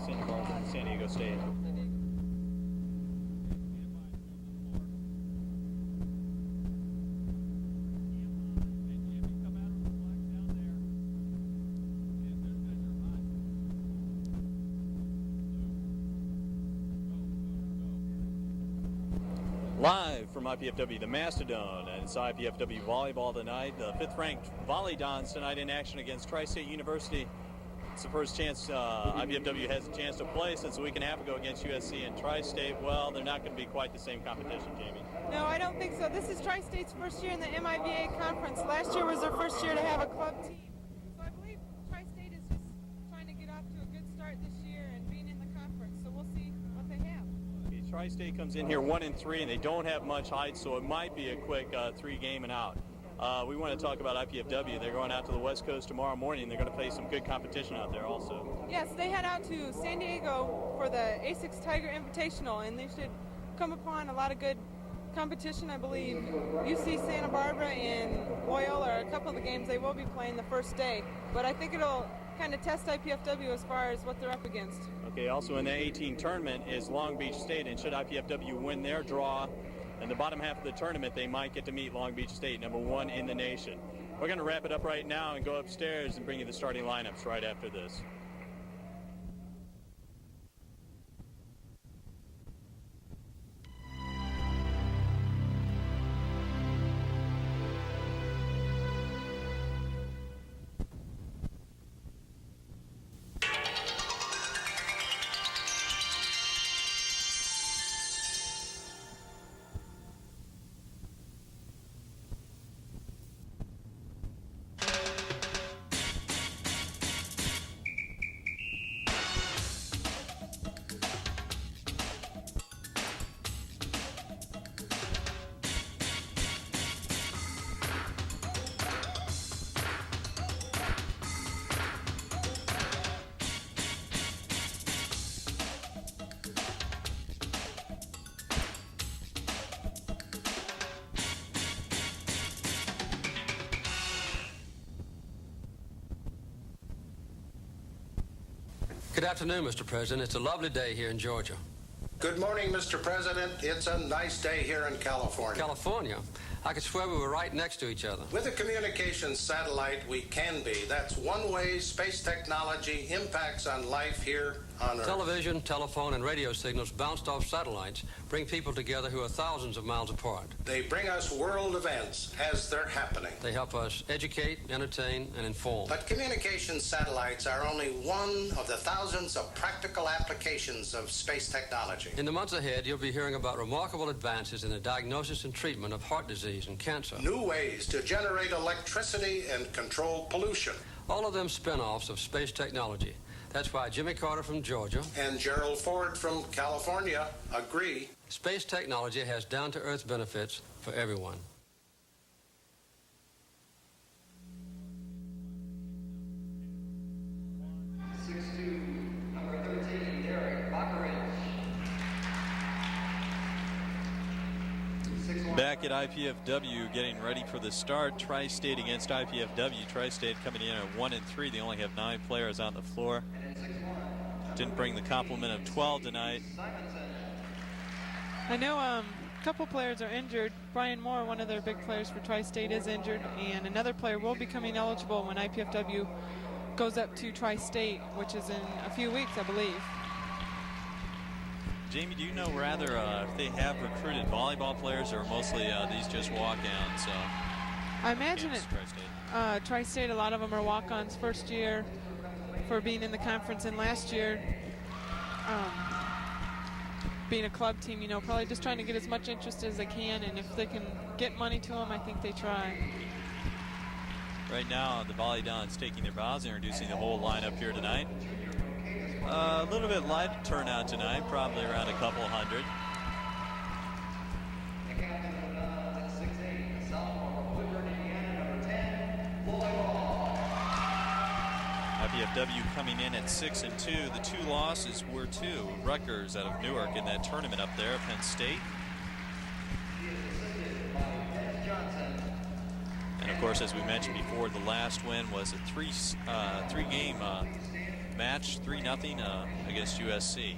Santa Barbara and San Diego State. Live from IPFW, the Mastodon, and it's IPFW Volleyball tonight. The 5th-ranked Volleyball tonight in action against Tri-State University. It's the first chance IPFW has a chance to play since a week and a half ago against USC and Tri-State. Well, they're not going to be quite the same competition, Jamie. No, I don't think so. This is Tri-State's first year in the MIVA conference. Last year was their first year to have a club team. So I believe Tri-State is just trying to get off to a good start this year and being in the conference. So we'll see what they have. Tri-State comes in here 1-3, and they don't have much height, so it might be a quick 3-game and out. We want to talk about IPFW. They're going out to the West Coast tomorrow morning. They're going to face some good competition out there also. Yes, they head out to San Diego for the A6 Tiger Invitational, and they should come upon a lot of good competition. I believe UC Santa Barbara and Loyola are a couple of the games they will be playing the first day, but I think it'll kind of test IPFW as far as what they're up against. Okay, also in the 18 tournament is Long Beach State, and should IPFW win their draw in the bottom half of the tournament, they might get to meet Long Beach State, #1 in the nation. We're going to wrap it up right now and go upstairs and bring you the starting lineups right after this. Good afternoon, Mr. President. It's a lovely day here in Georgia. Good morning, Mr. President. It's a nice day here in California. California? I could swear we were right next to each other. With a communications satellite, we can be. That's one way space technology impacts on life here on Earth. Television, telephone, and radio signals bounced off satellites bring people together who are thousands of miles apart. They bring us world events as they're happening. They help us educate, entertain, and inform. But communications satellites are only one of the thousands of practical applications of space technology. In the months ahead, you'll be hearing about remarkable advances in the diagnosis and treatment of heart disease and cancer. New ways to generate electricity and control pollution. All of them spin-offs of space technology. That's why Jimmy Carter from Georgia and Gerald Ford from California agree. Space technology has down-to-earth benefits for everyone. Back at IPFW, getting ready for the start. Tri-State against IPFW. Tri-State coming in at 1-3. They only have 9 players on the floor. Didn't bring the complement of 12 tonight. I know a couple players are injured. Brian Moore, one of their big players for Tri-State, is injured, and another player will be coming eligible when IPFW goes up to Tri-State, which is in a few weeks, I believe. Jamie, do you know rather if they have recruited volleyball players or mostly these just walk-ons? I imagine it. Tri-State, a lot of them are walk-ons first year for being in the conference, and last year being a club team, you know, probably just trying to get as much interest as they can, and if they can get money to them, I think they try. Right now, the Volleyball taking their bows, introducing the whole lineup here tonight. A little bit light turnout tonight, probably around a couple hundred. IPFW coming in at 6-2. The 2 losses were to Rutgers out of Newark in that tournament up there, Penn State. And of course, as we mentioned before, the last win was a three-game the match, 3-0 against USC.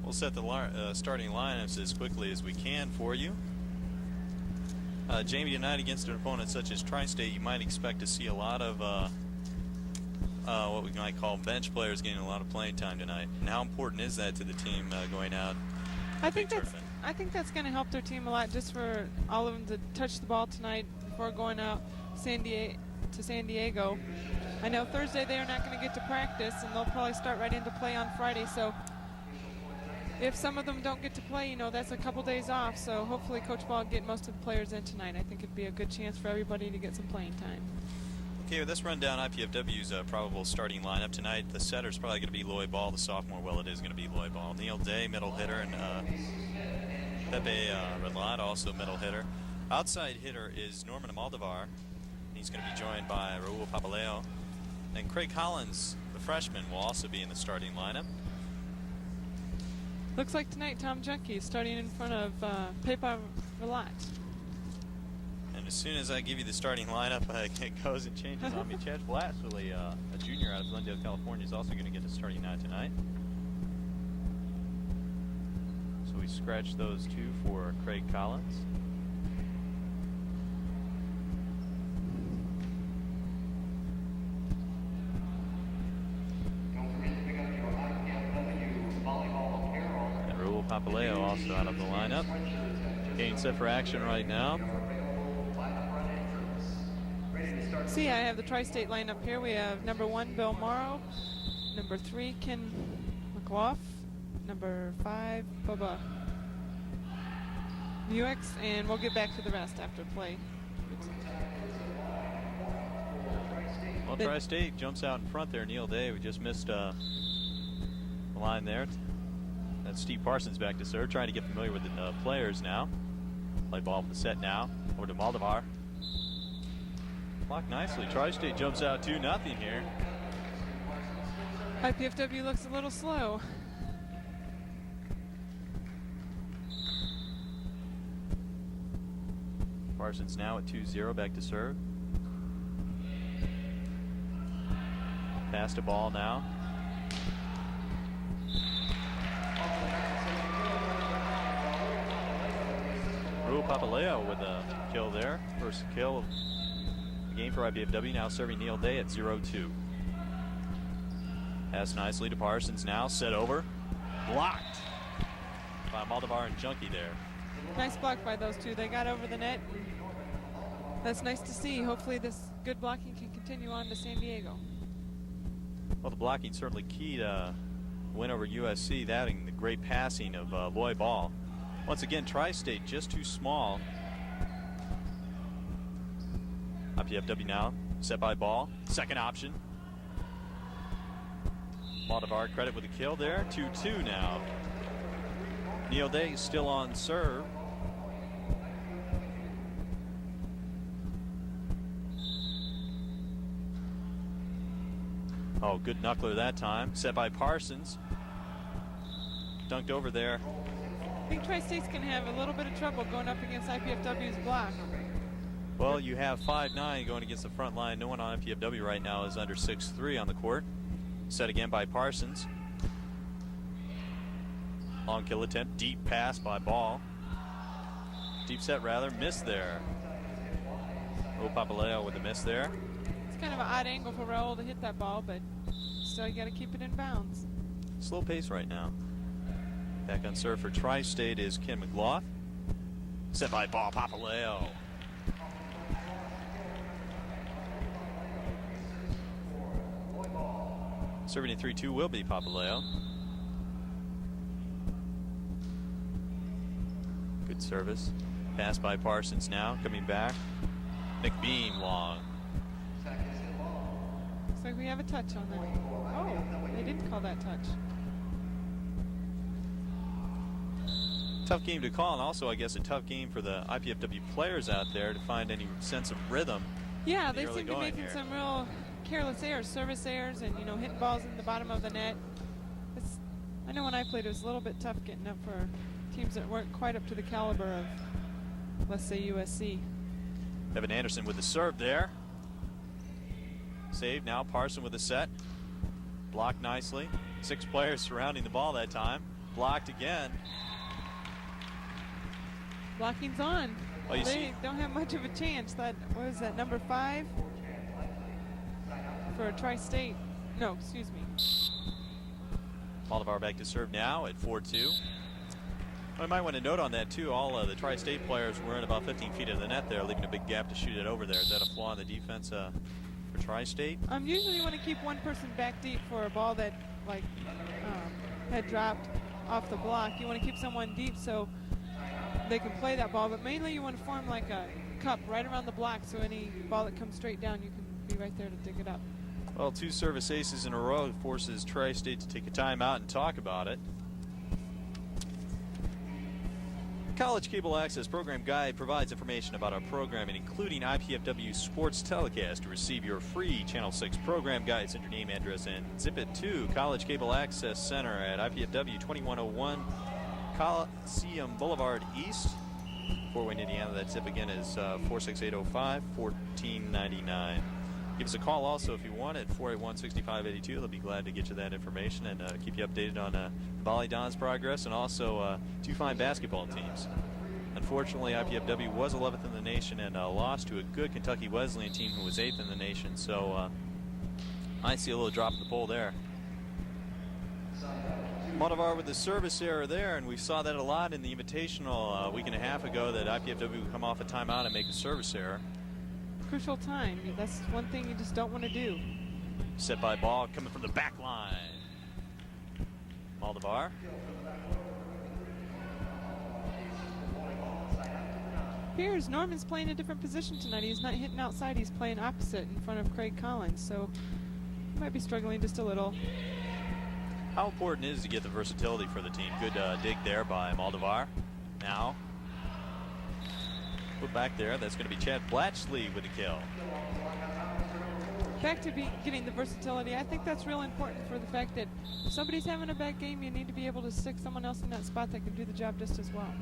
We'll set the starting lineups as quickly as we can for you. Jamie, tonight against an opponent such as Tri-State, you might expect to see a lot of what we might call bench players getting a lot of playing time tonight. And how important is that to the team going out? I think that's going to help their team a lot, just for all of them to touch the ball tonight before going out to San Diego. I know Thursday they're not going to get to practice, and they'll probably start right into play on Friday. So if some of them don't get to play, that's a couple days off. So hopefully Coach Ball will get most of the players in tonight. I think it'd be a good chance for everybody to get some playing time. Okay, let's run down IPFW's probable starting lineup tonight. The setter's probably going to be Loy Ball, the sophomore. Well, it is going to be Loy Ball. Neil Day, middle hitter, and Pepe Redlot, also middle hitter. Outside hitter is Norman Amaldavar. He's going to be joined by Raul Papaleo. And Craig Collins, the freshman, will also be in the starting lineup. Looks like tonight Tom Junkie is starting in front of Pepe Redlot. And as soon as I give you the starting lineup, it goes and changes on me. Chad Blatsley, a junior out of Glendale, California, is also going to get the starting nine tonight. So we scratch those two for Craig Collins. And Raul Papaleo also out of the lineup. Getting set for action right now. See, I have the Tri-State lineup here. We have number 1, Bill Morrow. Number 3, Ken McLaugh. Number 5, Bubba Muex. And we'll get back to the rest after play. Well, Tri-State jumps out in front there. Neil Day, we just missed the line there. That's Steve Parsons back to serve, trying to get familiar with the players now. Play ball from the set now. Over to Maldavar. Blocked nicely. Tri-State jumps out 2-0 here. IPFW looks a little slow. Parsons now at 2-0, back to serve. Pass to ball now. Raul Papaleo with a kill there. First kill of the game for IPFW, now serving Neil Day at 0-2. Pass nicely to Parsons now, set over. Blocked by Maldavar and Junkie there. Nice block by those two. They got over the net. That's nice to see. Hopefully this good blocking can continue on to San Diego. Well, the blocking certainly key to win over USC, that and the great passing of Loy Ball. Once again, Tri-State just too small. IPFW now, set by Ball, second option. Maldavar credit with a kill there, 2-2 now. Neil Day still on serve. Oh, good knuckler that time. Set by Parsons. dunked over there. I think Tri-State's going to have a little bit of trouble going up against IPFW's block. Well, you have 5'9" going against the front line. No one on IPFW right now is under 6'3" on the court. Set again by Parsons. Long kill attempt. Deep pass by Ball. Deep set, rather. Miss there. Raul Papaleo with a miss there. It's kind of an odd angle for Raul to hit that ball, but still you got to keep it in bounds. Slow pace right now. Back on serve for Tri-State is Ken McLaugh. Set by Ball Papaleo. Serving in 3-2 will be Papaleo. Good service. Pass by Parsons now. Coming back. McBean long. Looks like we have a touch on that. Oh, they didn't call that touch. Tough game to call, and also, I guess, a tough game for the IPFW players out there to find any sense of rhythm. Yeah, they seem to be making some real careless errors, service errors, and, hitting balls in the bottom of the net. I know when I played, it was a little bit tough getting up for teams that weren't quite up to the caliber of, let's say, USC. Evan Anderson with the serve there. Save now. Parson with the set. Blocked nicely. 6 players surrounding the ball that time. Blocked again. Blocking's on. Oh, they don't have much of a chance. What was that, number 5? For Tri-State. No, excuse me. Moldovar back to serve now at 4-2. I might want to note on that, too, all the Tri-State players were in about 15 feet of the net there, leaving a big gap to shoot it over there. Is that a flaw in the defense for Tri-State? Usually you want to keep one person back deep for a ball that, had dropped off the block. You want to keep someone deep so they can play that ball, but mainly you want to form like a cup right around the block so any ball that comes straight down, you can be right there to dig it up. Well, 2 service aces in a row forces Tri-State to take a timeout and talk about it. College Cable Access Program Guide provides information about our programming, including IPFW sports telecast. To receive your free Channel 6 program guide, send your name, address, and zip it to College Cable Access Center at IPFW 2101 Coliseum Boulevard East, Fort Wayne, Indiana. That zip again is 46805-1499. Give us a call also if you want at 481-6582. They'll be glad to get you that information and keep you updated on the Volleyball's progress and also 2 fine basketball teams. Unfortunately, IPFW was 11th in the nation and lost to a good Kentucky Wesleyan team who was 8th in the nation. So I see a little drop in the poll there. Moldovar with the service error there, and we saw that a lot in the Invitational a week and a half ago, that IPFW would come off a timeout and make a service error. Crucial time. That's one thing you just don't want to do. Set by Ball coming from the back line. Moldovar. Here's Norman's playing a different position tonight. He's not hitting outside. He's playing opposite in front of Craig Collins. So he might be struggling just a little. How important is to get the versatility for the team? Good dig there by Moldovar. Now, put back there. That's going to be Chad Blatchley with the kill. Back to getting the versatility. I think that's real important for the fact that if somebody's having a bad game, you need to be able to stick someone else in that spot that can do the job just as well.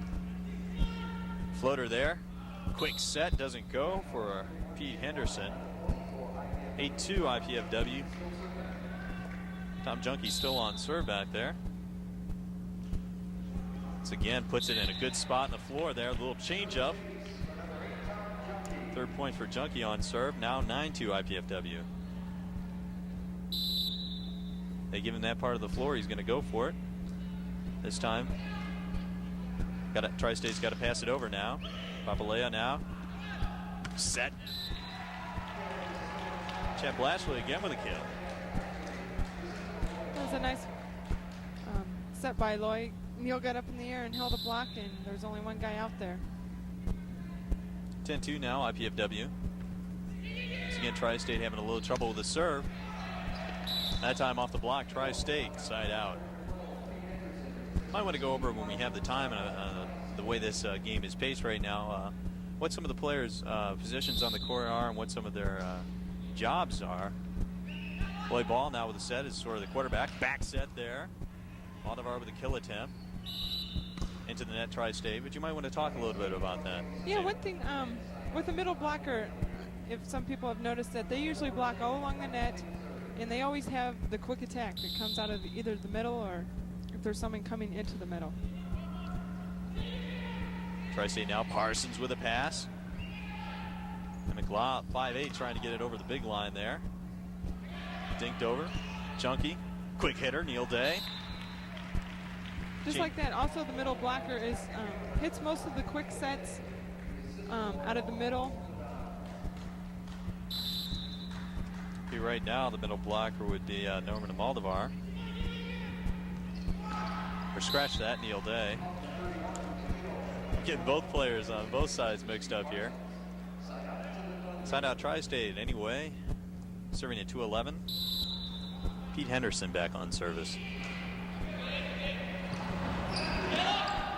Floater there. Quick set doesn't go for Pete Henderson. 8-2 IPFW. Tom Junkie still on serve back there. This again puts it in a good spot on the floor there. A little change up. 3rd point for Junkie on serve. Now 9-2 IPFW. They give him that part of the floor. He's going to go for it. This time, Tri-State's got to pass it over now. Papaleo now. Set. Chad Blatchley again with a kill. That was a nice set by Lloyd. Neal got up in the air and held a block, and there's only one guy out there. 10-2 now, IPFW. Once again, Tri-State having a little trouble with the serve. That time off the block, Tri-State side out. Might want to go over when we have the time and the way this game is paced right now, what some of the players' positions on the court are and what some of their jobs are. Lloyd Ball now with the set is sort of the quarterback. Back set there. Maldavar with a kill attempt. Into the net, Tri-State, but you might want to talk a little bit about that. Yeah, one thing with a middle blocker, if some people have noticed that they usually block all along the net, and they always have the quick attack that comes out of either the middle or if there's someone coming into the middle. Tri-State now, Parsons with a pass. And McLeod, 5'8", trying to get it over the big line there. Dinked over. Junkie, quick hitter, Neil Day. Just like that, also the middle blocker is hits most of the quick sets out of the middle. Right now, the middle blocker would be Norman Maldavar. Or scratch that, Neil Day. Getting both players on both sides mixed up here. Side out Tri-State anyway. Serving at 2-11. Pete Henderson back on service.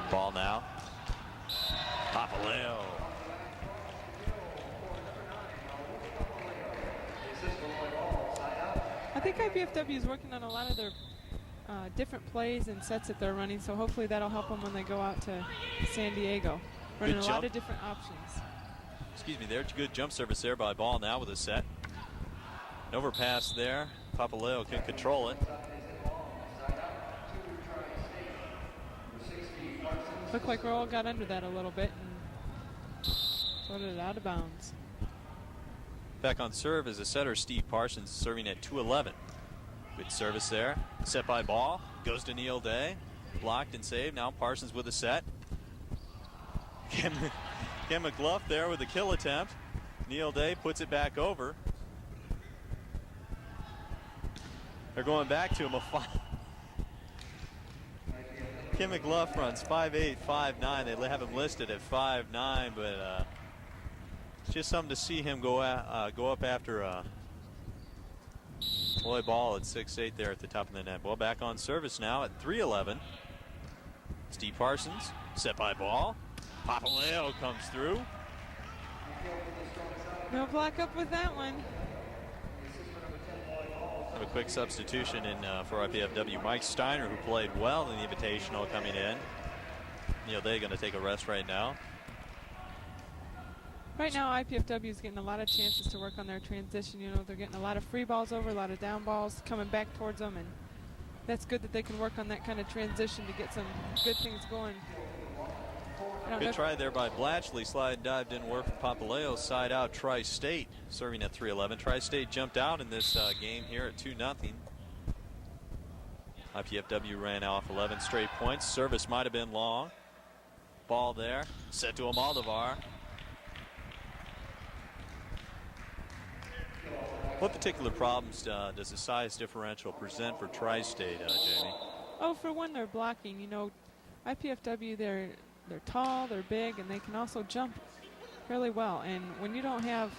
Ball now. Papaleo. I think IPFW is working on a lot of their different plays and sets that they're running, so hopefully that'll help them when they go out to San Diego. Running a lot of different options. Excuse me, there's a good jump service there by Ball now with a set. An overpass there. Papaleo can control it. Looked like Roll got under that a little bit and floated it out of bounds. Back on serve is a setter, Steve Parsons, serving at 2-11. Good service there. Set by Ball. Goes to Neil Day. Blocked and saved. Now Parsons with a set. Ken McGluff there with a kill attempt. Neil Day puts it back over. They're going back to him. Kim McGluff runs 5'8", 5'9". They have him listed at 5'9", but it's just something to see him go up after Lloyd Ball at 6'8" there at the top of the net. Ball back on service now at 3-11. Steve Parsons set by Ball. Papaleo comes through. No block up with that one. Have a quick substitution in for IPFW. Mike Steiner, who played well in the Invitational, coming in. Neil Day going to take a rest right now. Right now, IPFW is getting a lot of chances to work on their transition. You know, they're getting a lot of free balls over, a lot of down balls coming back towards them, and that's good that they can work on that kind of transition to get some good things going. Good try there by Blatchley. Slide and dive didn't work for Papaleo. Side out Tri-State, serving at 3-11. Tri-State jumped out in this game here at 2-0. IPFW ran off 11 straight points. Service might have been long. Ball there, set to a Maldavar. What particular problems does the size differential present for Tri-State, Jamie? Oh, for one, they're blocking. You know, IPFW, they're tall, they're big, and they can also jump fairly well. And when you don't have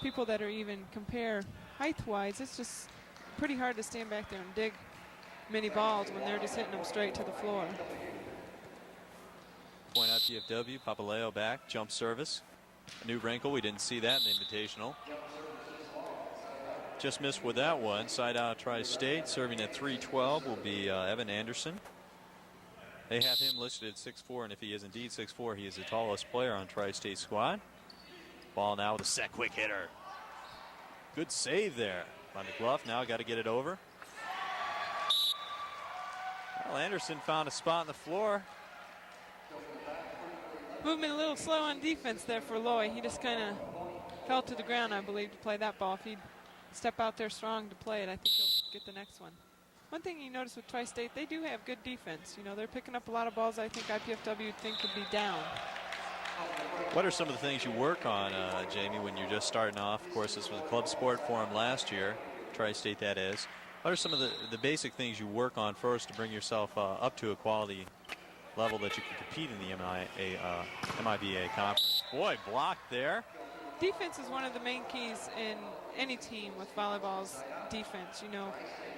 people that are even compare height-wise, it's just pretty hard to stand back there and dig many balls when they're just hitting them straight to the floor. Point IPFW, Papaleo back, jump service. A new wrinkle, we didn't see that in the Invitational. Just missed with that one. Side out Tri-State, serving at 3-12 will be Evan Anderson. They have him listed at 6'4", and if he is indeed 6'4", he is the tallest player on Tri-State squad. Ball now with a set quick hitter. Good save there by McGluff. Now got to get it over. Well, Anderson found a spot on the floor. Movement a little slow on defense there for Loy. He just kind of fell to the ground, I believe, to play that ball. If he'd step out there strong to play it, I think he'll get the next one. One thing you notice with Tri-State, they do have good defense. You know, they're picking up a lot of balls I think IPFW would think could be down. What are some of the things you work on, Jamie, when you're just starting off? Of course, this was a club sport for him last year, Tri-State that is. What are some of the basic things you work on first to bring yourself up to a quality level that you can compete in the MIBA conference? Boy, blocked there. Defense is one of the main keys in any team with volleyball's defense. You know,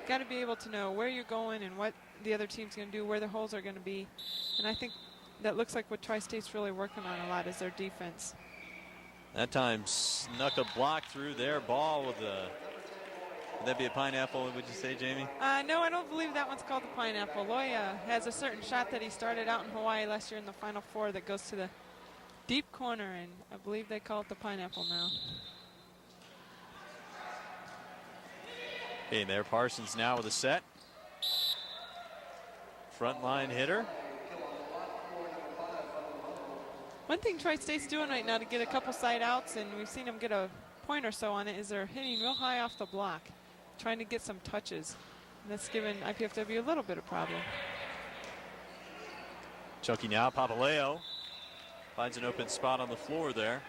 got to be able to know where you're going and what the other team's going to do, where the holes are going to be. And I think that looks like what Tri-State's really working on a lot is their defense. That time snuck a block through there. Ball with a Would that be a pineapple, would you say, Jamie? No, I don't believe that one's called the pineapple. Loya has a certain shot that he started out in Hawaii last year in the Final Four that goes to the deep corner, and I believe they call it the pineapple now. Hey, there Parsons now with a set. Frontline hitter. One thing Tri-State's doing right now to get a couple side outs, and we've seen them get a point or so on it, is they're hitting real high off the block, trying to get some touches. And that's given IPFW a little bit of problem. Chunky now, Papaleo finds an open spot on the floor there.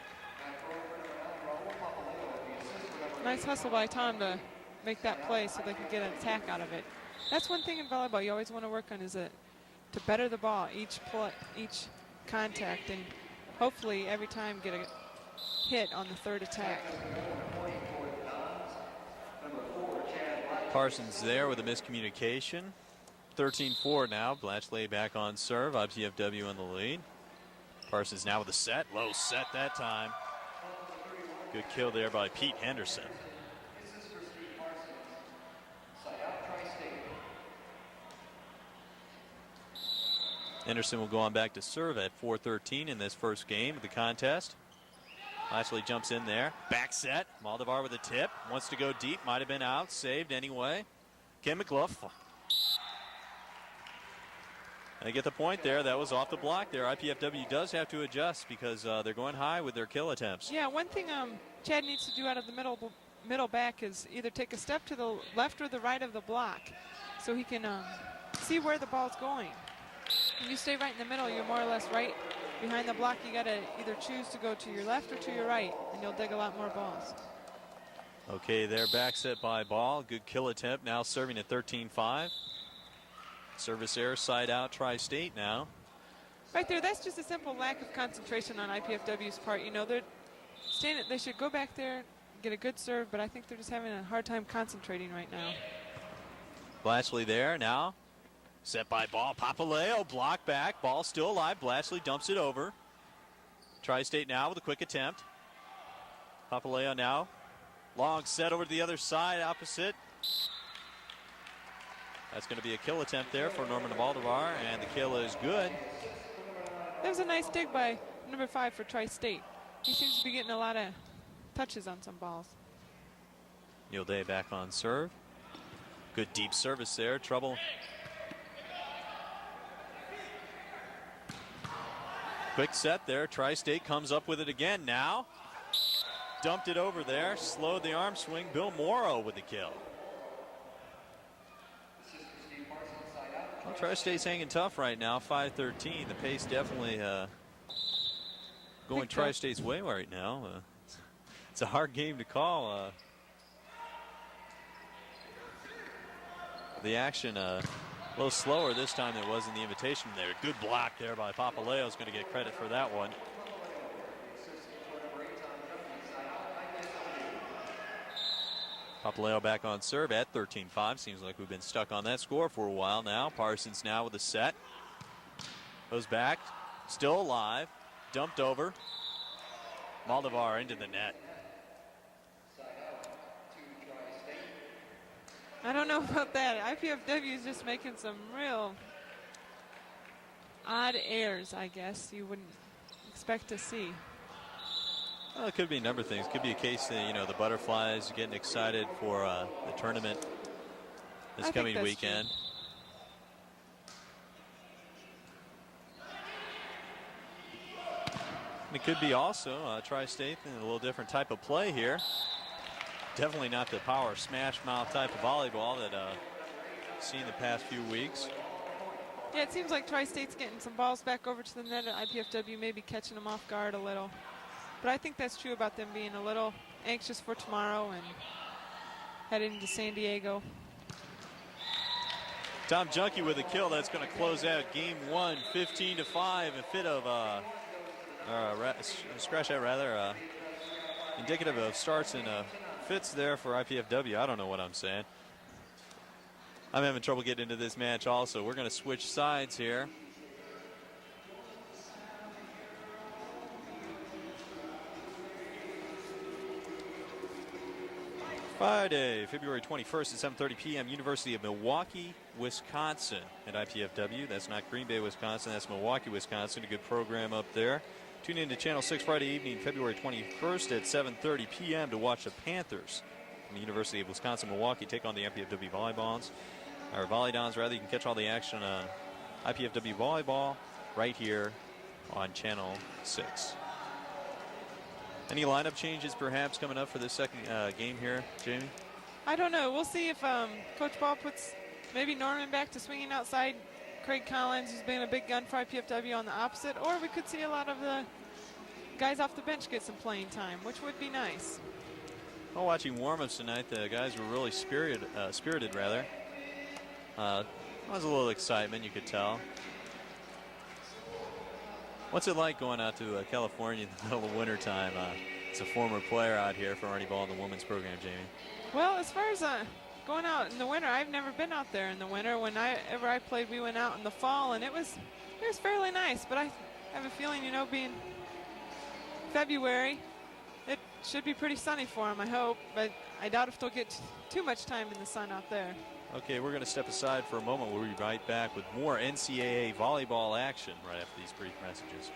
Nice hustle by Tom to make that play so they can get an attack out of it. That's one thing in volleyball you always want to work on, is to better the ball each contact, and hopefully every time get a hit on the third attack. Parsons there with a miscommunication. 13-4 now. Blatchley back on serve. IPFW in the lead. Parsons now with a set. Low set that time. Good kill there by Pete Henderson. Henderson will go on back to serve at 4:13 in this first game of the contest. Blatchley jumps in there. Back set. Moldavar with a tip. Wants to go deep. Might have been out. Saved anyway. Kim McClough. They get the point there. That was off the block there. IPFW does have to adjust because they're going high with their kill attempts. Yeah, one thing Chad needs to do out of the middle back is either take a step to the left or the right of the block so he can see where the ball's going. If you stay right in the middle, you're more or less right behind the block. You got to either choose to go to your left or to your right, and you'll dig a lot more balls. Okay, there, back set by Ball. Good kill attempt. Now serving at 13-5. Service error, side out, Tri-State now. Right there, that's just a simple lack of concentration on IPFW's part. You know, they should go back there, get a good serve, but I think they're just having a hard time concentrating right now. Blatchley there now. Set by Ball. Papaleo, block back. Ball still alive. Blatchley dumps it over. Tri-State now with a quick attempt. Papaleo now. Long set over to the other side, opposite. That's going to be a kill attempt there for Norman Moldavar, and the kill is good. That was a nice dig by number 5 for Tri-State. He seems to be getting a lot of touches on some balls. Neil Day back on serve. Good deep service there. Trouble. Quick set there. Tri-State comes up with it again now. Dumped it over there. Slowed the arm swing. Bill Morrow with the kill. Well, Tri-State's hanging tough right now. 5-13. The pace definitely going Tri-State's way right now. It's a hard game to call. The action a little slower this time than it was in the invitation there. Good block there by Papaleo. Is going to get credit for that one. Papaleo back on serve at 13-5. Seems like we've been stuck on that score for a while now. Parsons now with a set. Goes back. Still alive. Dumped over. Moldavar into the net. I don't know about that. IPFW is just making some real odd errors, I guess, you wouldn't expect to see. Well, it could be a number of things. It could be a case that, you know, the Butterflies are getting excited for the tournament this coming weekend. And it could be also Tri-State in a little different type of play here. Definitely not the power smash mouth type of volleyball that I've seen the past few weeks. Yeah, it seems like Tri-State's getting some balls back over to the net at IPFW, maybe catching them off guard a little. But I think that's true about them being a little anxious for tomorrow and heading to San Diego. Tom Junkie with a kill. That's going to close out game 1, 15-5. A fit of scratch out rather, indicative of starts and fits there for IPFW. I don't know what I'm saying. I'm having trouble getting into this match also. We're going to switch sides here. Friday, February 21st at 7:30 p.m. University of Milwaukee, Wisconsin at IPFW. That's not Green Bay, Wisconsin. That's Milwaukee, Wisconsin. A good program up there. Tune in to Channel 6 Friday evening, February 21st at 7:30 p.m. to watch the Panthers from the University of Wisconsin, Milwaukee take on the IPFW Volleyball. Or Volleydons, rather. You can catch all the action on IPFW Volleyball right here on Channel 6. Any lineup changes perhaps coming up for this second game here, Jamie? I don't know. We'll see if Coach Ball puts maybe Norman back to swinging outside. Craig Collins, who's been a big gun for IPFW, on the opposite. Or we could see a lot of the guys off the bench get some playing time, which would be nice. Well, watching warm-ups tonight, the guys were really spirited. There was a little excitement, you could tell. What's it like going out to California in the middle of wintertime? As a former player out here for Arnie Ball in the women's program, Jamie. Well, as far as going out in the winter, I've never been out there in the winter. Whenever I played, we went out in the fall, and it was fairly nice. But I have a feeling, you know, being February, it should be pretty sunny for them, I hope. But I doubt if they'll get too much time in the sun out there. Okay, we're going to step aside for a moment. We'll be right back with more NCAA volleyball action right after these brief messages.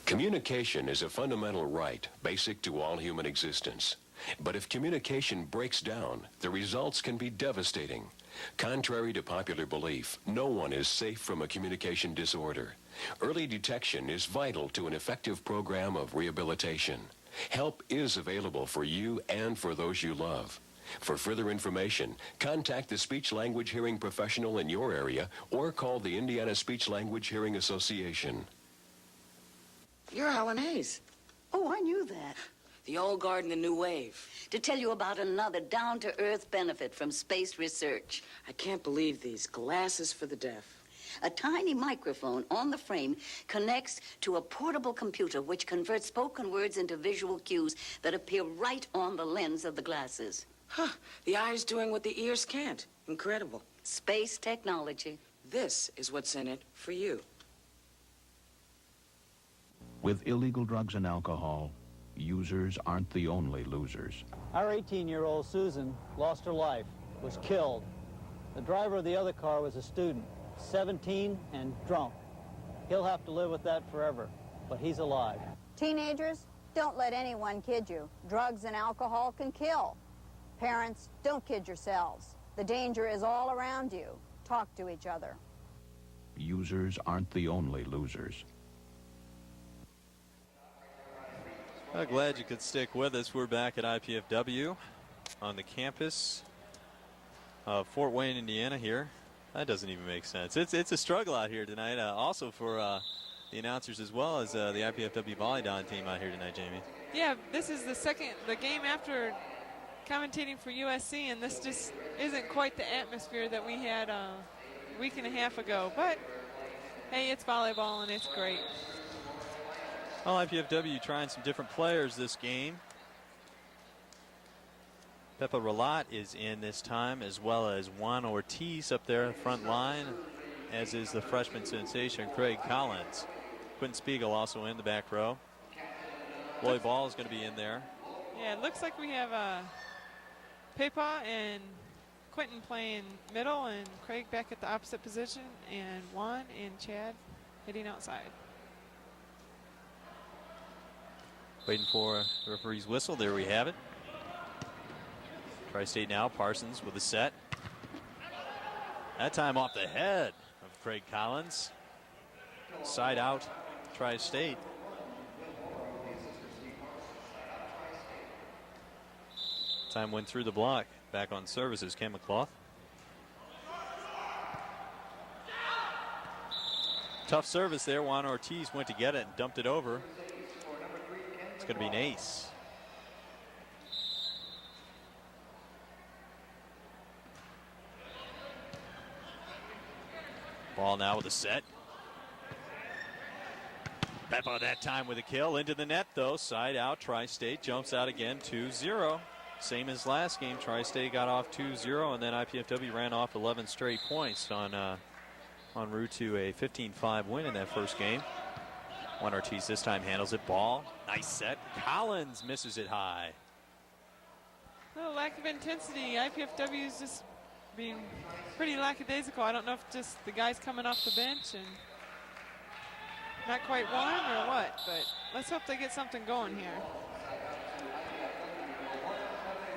Communication is a fundamental right, basic to all human existence. But if communication breaks down, the results can be devastating. Contrary to popular belief, no one is safe from a communication disorder. Early detection is vital to an effective program of rehabilitation. Help is available for you and for those you love. For further information, contact the speech-language hearing professional in your area or call the Indiana Speech-Language Hearing Association. You're Alan Hayes. Oh, I knew that. The old guard and the new wave. To tell you about another down-to-earth benefit from space research. I can't believe these glasses for the deaf. A tiny microphone on the frame connects to a portable computer which converts spoken words into visual cues that appear right on the lens of the glasses. Huh. The eye's doing what the ears can't. Incredible. Space technology. This is what's in it for you. With illegal drugs and alcohol, users aren't the only losers. Our 18-year-old Susan lost her life, was killed. The driver of the other car was a student, 17 and drunk. He'll have to live with that forever, but he's alive. Teenagers, don't let anyone kid you. Drugs and alcohol can kill. Parents, don't kid yourselves. The danger is all around you. Talk to each other. Users aren't the only losers. I'm glad you could stick with us. We're back at IPFW on the campus of Fort Wayne, Indiana here. That doesn't even make sense. It's a struggle out here tonight, also for the announcers as well as the IPFW Volleyball team out here tonight, Jamie. Yeah, this is the game after commentating for USC, and this just isn't quite the atmosphere that we had a week and a half ago. But, hey, it's volleyball, and it's great. Well, IPFW trying some different players this game. Peppa Relat is in this time, as well as Juan Ortiz up there in the front line, as is the freshman sensation, Craig Collins. Quentin Spiegel also in the back row. Lloyd Ball is going to be in there. Yeah, it looks like we have Pepa and Quentin playing middle, and Craig back at the opposite position, and Juan and Chad hitting outside. Waiting for the referee's whistle. There we have it. Tri-State now. Parsons with a set. That time off the head of Craig Collins. Side out, Tri-State. Time went through the block. Back on services, Ken McClough. Tough service there. Juan Ortiz went to get it and dumped it over. It's going to be an ace. Ball now with a set. Beppo that time with a kill. Into the net, though. Side out. Tri-State jumps out again 2-0. Same as last game. Tri-State got off 2-0, and then IPFW ran off 11 straight points on route to a 15-5 win in that first game. Juan Ortiz this time handles it. Ball. Nice set. Collins misses it high. No lack of intensity. IPFW is just being pretty lackadaisical. I don't know if just the guys coming off the bench and not quite won or what, but let's hope they get something going here.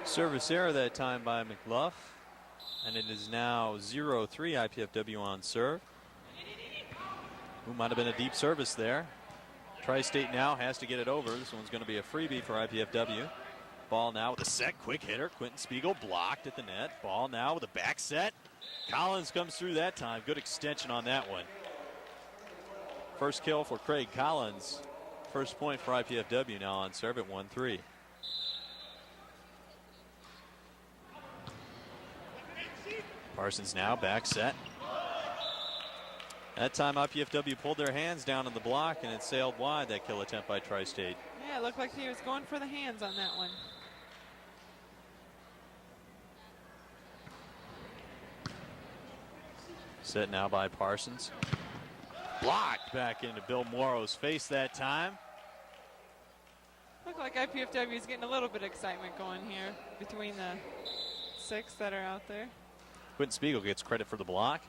Service error that time by McLuff, and it is now 0-3 IPFW on serve. Who might have been a deep service there. Tri-State now has to get it over. This one's going to be a freebie for IPFW. Ball now with a set, quick hitter. Quentin Spiegel blocked at the net. Ball now with a back set. Collins comes through that time. Good extension on that one. First kill for Craig Collins. First point for IPFW now on serve at 1-3. Parsons now back set. That time IPFW pulled their hands down on the block and it sailed wide, that kill attempt by Tri-State. Yeah, it looked like he was going for the hands on that one. Set now by Parsons. Blocked back into Bill Morrow's face that time. Looked like IPFW is getting a little bit of excitement going here between the 6 that are out there. Quentin Spiegel gets credit for the block.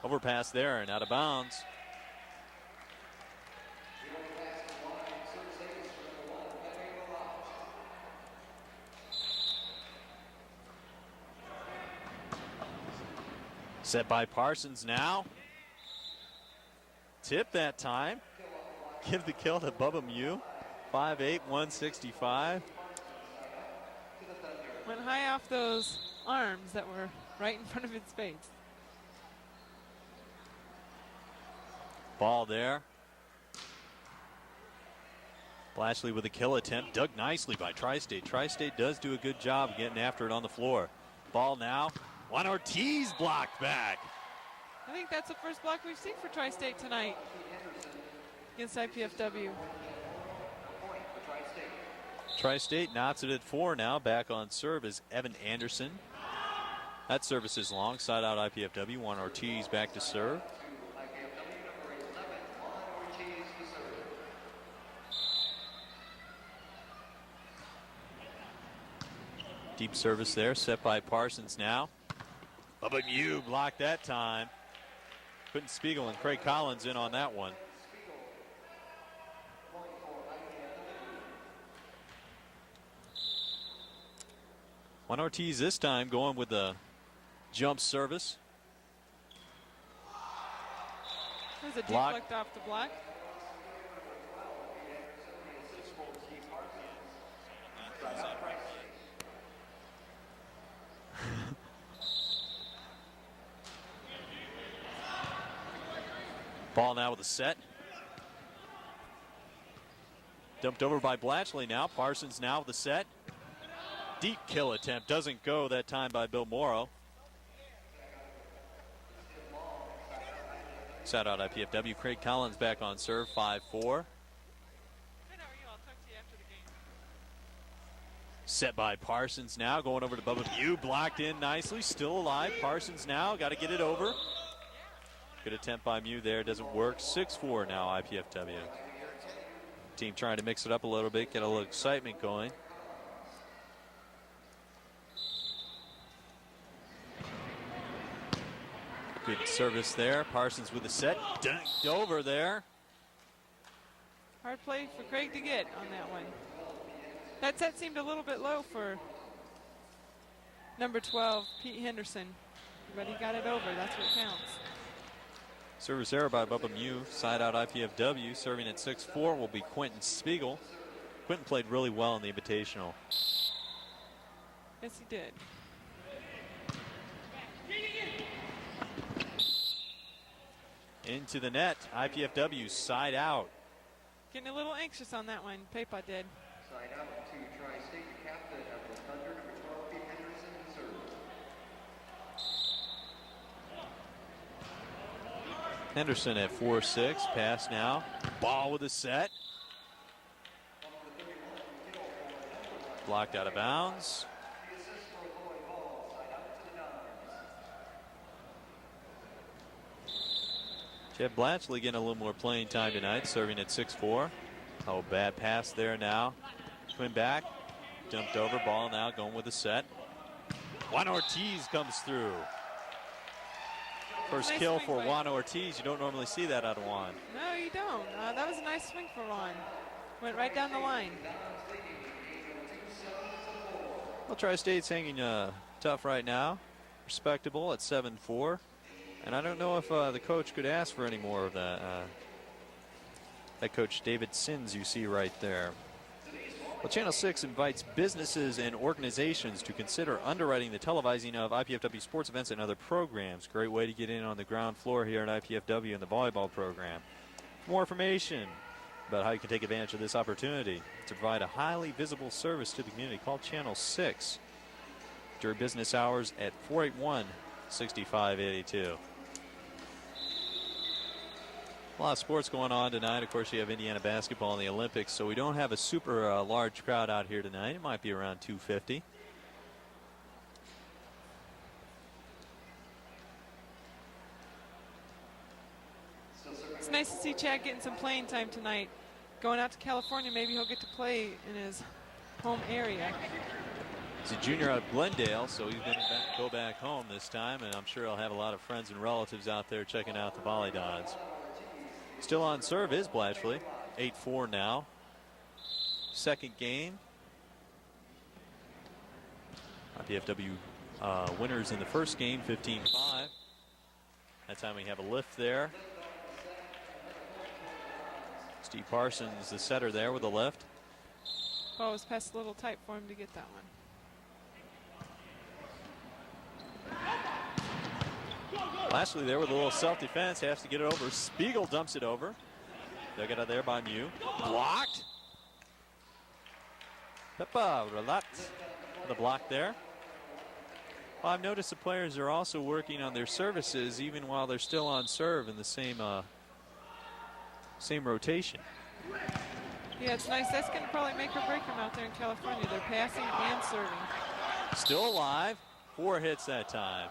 Overpass there and out of bounds. Set by Parsons now. Tip that time. Give the kill to Bubba Mew. 5'8", 165. Went high off those arms that were right in front of his face. Ball there. Blatchley with a kill attempt. Dug nicely by Tri-State. Tri-State does do a good job getting after it on the floor. Ball now. Juan Ortiz blocked back. I think that's the first block we've seen for Tri-State tonight against IPFW. Tri-State knots it at 4 now. Back on serve is Evan Anderson. That service is long. Side out IPFW. Juan Ortiz back to serve. Deep service there, set by Parsons now. Bubba Mew blocked that time. Quentin Spiegel and Craig Collins in on that one. Juan Ortiz this time going with the jump service. There's a deflect off the block. Ball now with a set. Dumped over by Blatchley now. Parsons now with a set. Deep kill attempt. Doesn't go that time by Bill Morrow. Sat out IPFW. Craig Collins back on serve. 5-4. Set by Parsons now. Going over to Bubba Mew. Blocked in nicely. Still alive. Parsons now. Got to get it over. Good attempt by Mew there. Doesn't work. 6-4 now IPFW. Team trying to mix it up a little bit. Get a little excitement going. Good service there. Parsons with a set. Dunked over there. Hard play for Craig to get on that one. That set seemed a little bit low for number 12, Pete Henderson. But he got it over. That's what counts. Service error by Bubba Mew. Side out IPFW. Serving at 6-4 will be Quentin Spiegel. Quentin played really well in the Invitational. Yes, he did. Into the net. IPFW side out. Getting a little anxious on that one. Pepa did. Side out to Tri-State, the captain of the Thunder, number 12, Pete Henderson, serve. Henderson at 4-6. Pass now. Ball with a set. Blocked out of bounds. Kev Blatchley getting a little more playing time tonight, serving at 6'4". Oh, bad pass there now. Coming back. Jumped over. Ball now going with the set. Juan Ortiz comes through. First Nice kill swing for by- Juan Ortiz. You don't normally see that out of Juan. No, you don't. That was a nice swing for Juan. Went right down the line. Well, Tri-State's hanging tough right now. Respectable at 7-4. And I don't know if the coach could ask for any more of that. That coach David Sins you see right there. Well, Channel 6 invites businesses and organizations to consider underwriting the televising of IPFW sports events and other programs. Great way to get in on the ground floor here at IPFW and the volleyball program. For more information about how you can take advantage of this opportunity to provide a highly visible service to the community, call Channel 6 during business hours at 481-6582. A lot of sports going on tonight. Of course, you have Indiana basketball in the Olympics, so we don't have a super large crowd out here tonight. It might be around 250. It's nice to see Chad getting some playing time tonight. Going out to California, maybe he'll get to play in his home area. He's a junior out of Glendale, so he's going to go back home this time, and I'm sure he'll have a lot of friends and relatives out there checking out the Volleyball. Still on serve is Blatchley. 8-4 now. Second game. IPFW winners in the first game, 15-5. That time we have a lift there. Steve Parsons, the setter there with a lift. Ball was passed a little tight for him to get that one. Blatchley there with a little self-defense, has to get it over. Spiegel dumps it over. Dug it out there by Mew. Blocked. Peppa Relat with a block there. Well, I've noticed the players are also working on their services even while they're still on serve in the same rotation. Yeah, it's nice. That's going to probably make or break them out there in California. They're passing and serving. Still alive. 4 hits that time.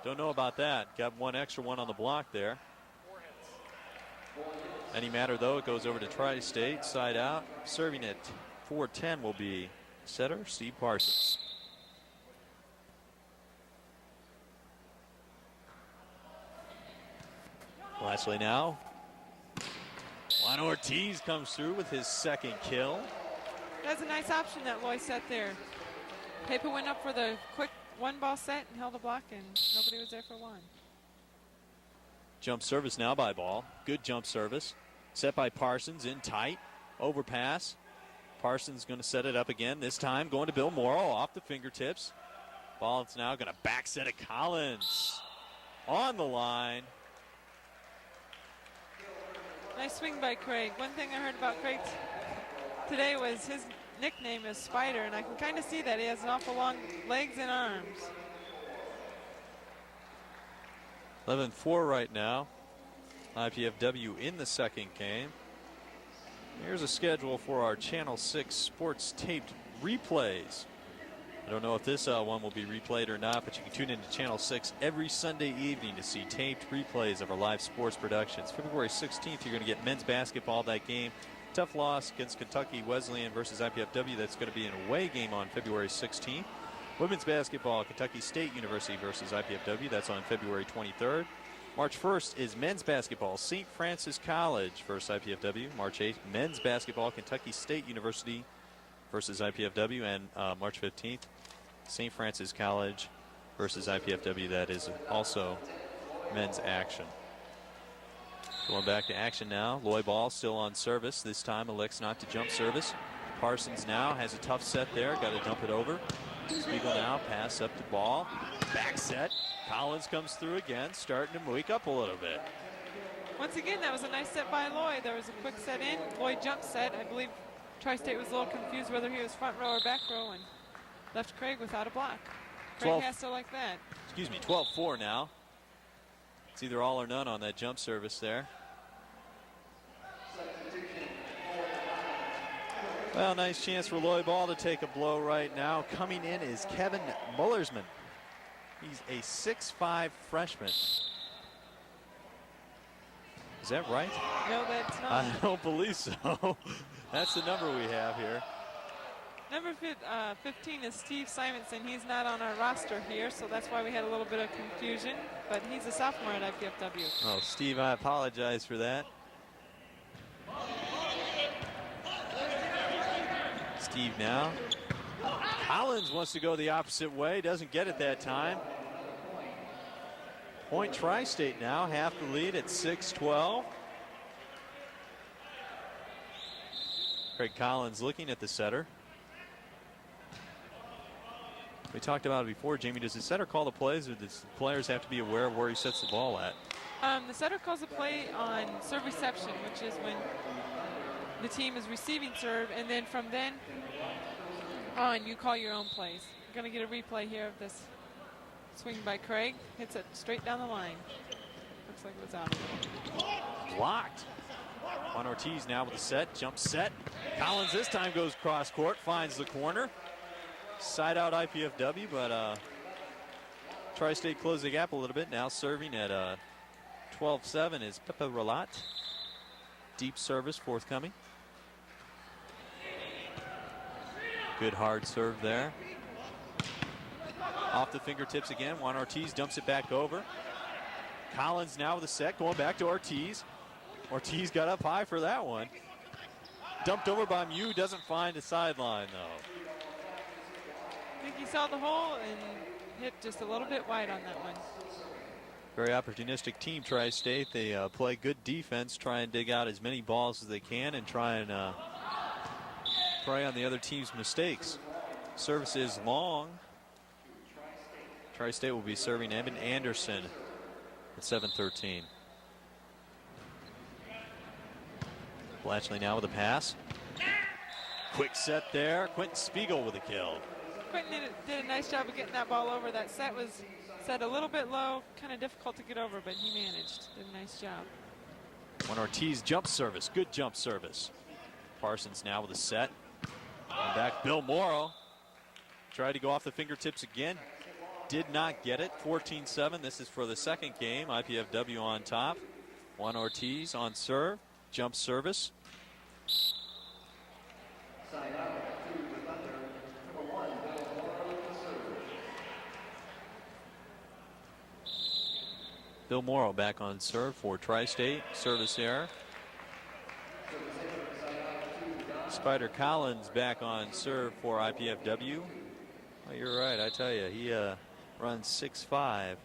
Don't know about that. Got one extra one on the block there. Any matter though, it goes over to Tri-State, side out. Serving at 4-10 will be setter Steve Parsons. Blatchley now. Juan Ortiz comes through with his second kill. That's a nice option that Loy set there. Pepe went up for the quick one-ball set and held a block, and nobody was there for one. Jump service now by Ball. Good jump service. Set by Parsons in tight. Overpass. Parsons going to set it up again. This time going to Bill Morrow off the fingertips. Ball is now going to back set it. Collins on the line. Nice swing by Craig. One thing I heard about Craig today was his nickname is Spider, and I can kind of see that. He has an awful long legs and arms. 11-4 right now. IPFW in the second game. Here's a schedule for our Channel 6 sports taped replays. I don't know if this one will be replayed or not, but you can tune into Channel 6 every Sunday evening to see taped replays of our live sports productions. February 16th, you're going to get men's basketball, that game. Tough loss against Kentucky Wesleyan versus IPFW. That's going to be an away game on February 16th. Women's basketball, Kentucky State University versus IPFW. That's on February 23rd. March 1st is men's basketball, St. Francis College versus IPFW. March 8th, men's basketball, Kentucky State University versus IPFW. And March 15th, St. Francis College versus IPFW. That is also men's action. Going back to action now. Loy Ball still on service. This time elects not to jump service. Parsons now has a tough set there. Got to dump it over. Spiegel now pass up to Ball. Back set. Collins comes through again, starting to wake up a little bit. Once again, that was a nice set by Loy. There was a quick set in. Loy jump set. I believe Tri-State was a little confused whether he was front row or back row and left Craig without a block. Craig has to like that. 12-4 now. It's either all or none on that jump service there. Well, nice chance for Loy Ball to take a blow right now. Coming in is Kevin Mullersman. He's a 6'5" freshman. Is that right? No, that's not. I don't believe so. That's the number we have here. Number 15 is Steve Simonson. He's not on our roster here, so that's why we had a little bit of confusion. But he's a sophomore at IPFW. Oh, Steve, I apologize for that. Steve now. Collins wants to go the opposite way. Doesn't get it that time. Point Tri-State now, half the lead at 6-12. Craig Collins looking at the setter. We talked about it before, Jamie. Does the setter call the plays, or does the players have to be aware of where he sets the ball at? The setter calls a play on serve reception, which is when the team is receiving serve, and then from then on, you call your own plays. We're going to get a replay here of this swing by Craig. Hits it straight down the line. Looks like it was out. Blocked. Juan Ortiz now with the set, jump set. Collins this time goes cross court, finds the corner. Side out IPFW, but Tri-State closed the gap a little bit. Now serving at 12-7 is Pepe Ralat. Deep service forthcoming. Good hard serve there. Off the fingertips again. Juan Ortiz dumps it back over. Collins now with the set, going back to Ortiz. Ortiz got up high for that one. Dumped over by Mew, doesn't find a sideline though. I think he saw the hole and hit just a little bit wide on that one. Very opportunistic team, Tri-State. They play good defense, try and dig out as many balls as they can, and try and prey on the other team's mistakes. Service is long. Tri-State will be serving Evan Anderson at 7-13. Blatchley now with a pass. Quick set there. Quentin Spiegel with a kill. Quentin did a nice job of getting that ball over. That set was set a little bit low, kind of difficult to get over, but he managed. Did a nice job. Juan Ortiz jump service. Good jump service. Parsons now with a set. And back Bill Morrow. Tried to go off the fingertips again. Did not get it. 14-7. This is for the second game. IPFW on top. Juan Ortiz on serve. Jump service. Bill Morrow back on serve for Tri-State. Service error. Spider Collins back on serve for IPFW. Oh, you're right, I tell you, he runs 6'5".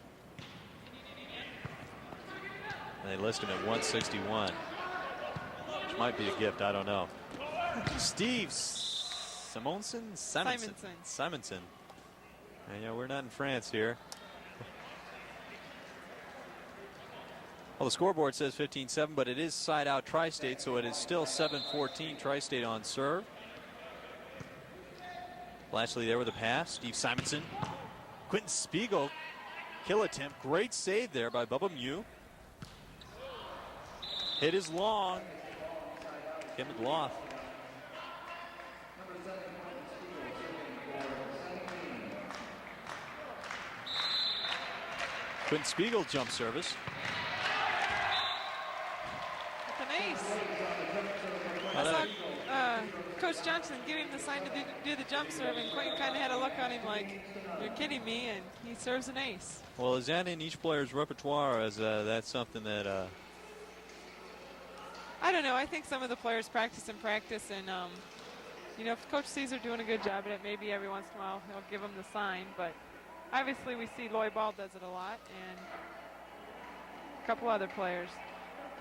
And they list him at 161. Which might be a gift, I don't know. Steve Simonson? Simonson. Yeah, we're not in France here. Well, the scoreboard says 15-7, but it is side out Tri-State, so it is still 7-14 Tri-State on serve. Blatchley there with a pass. Steve Simonson. Quentin Spiegel. Kill attempt. Great save there by Bubba Mew. Hit is long. Kim McLaugh. Quentin Spiegel jump service. Ace. I saw Coach Johnson give him the sign to do the jump serve, and Quentin kind of had a look on him like, you're kidding me, and he serves an ace. Well, is that in each player's repertoire? As that's something that I don't know. I think some of the players practice, and you know, if Coach sees they're doing a good job at it, maybe every once in a while he'll give them the sign. But obviously we see Volleyball does it a lot, and a couple other players.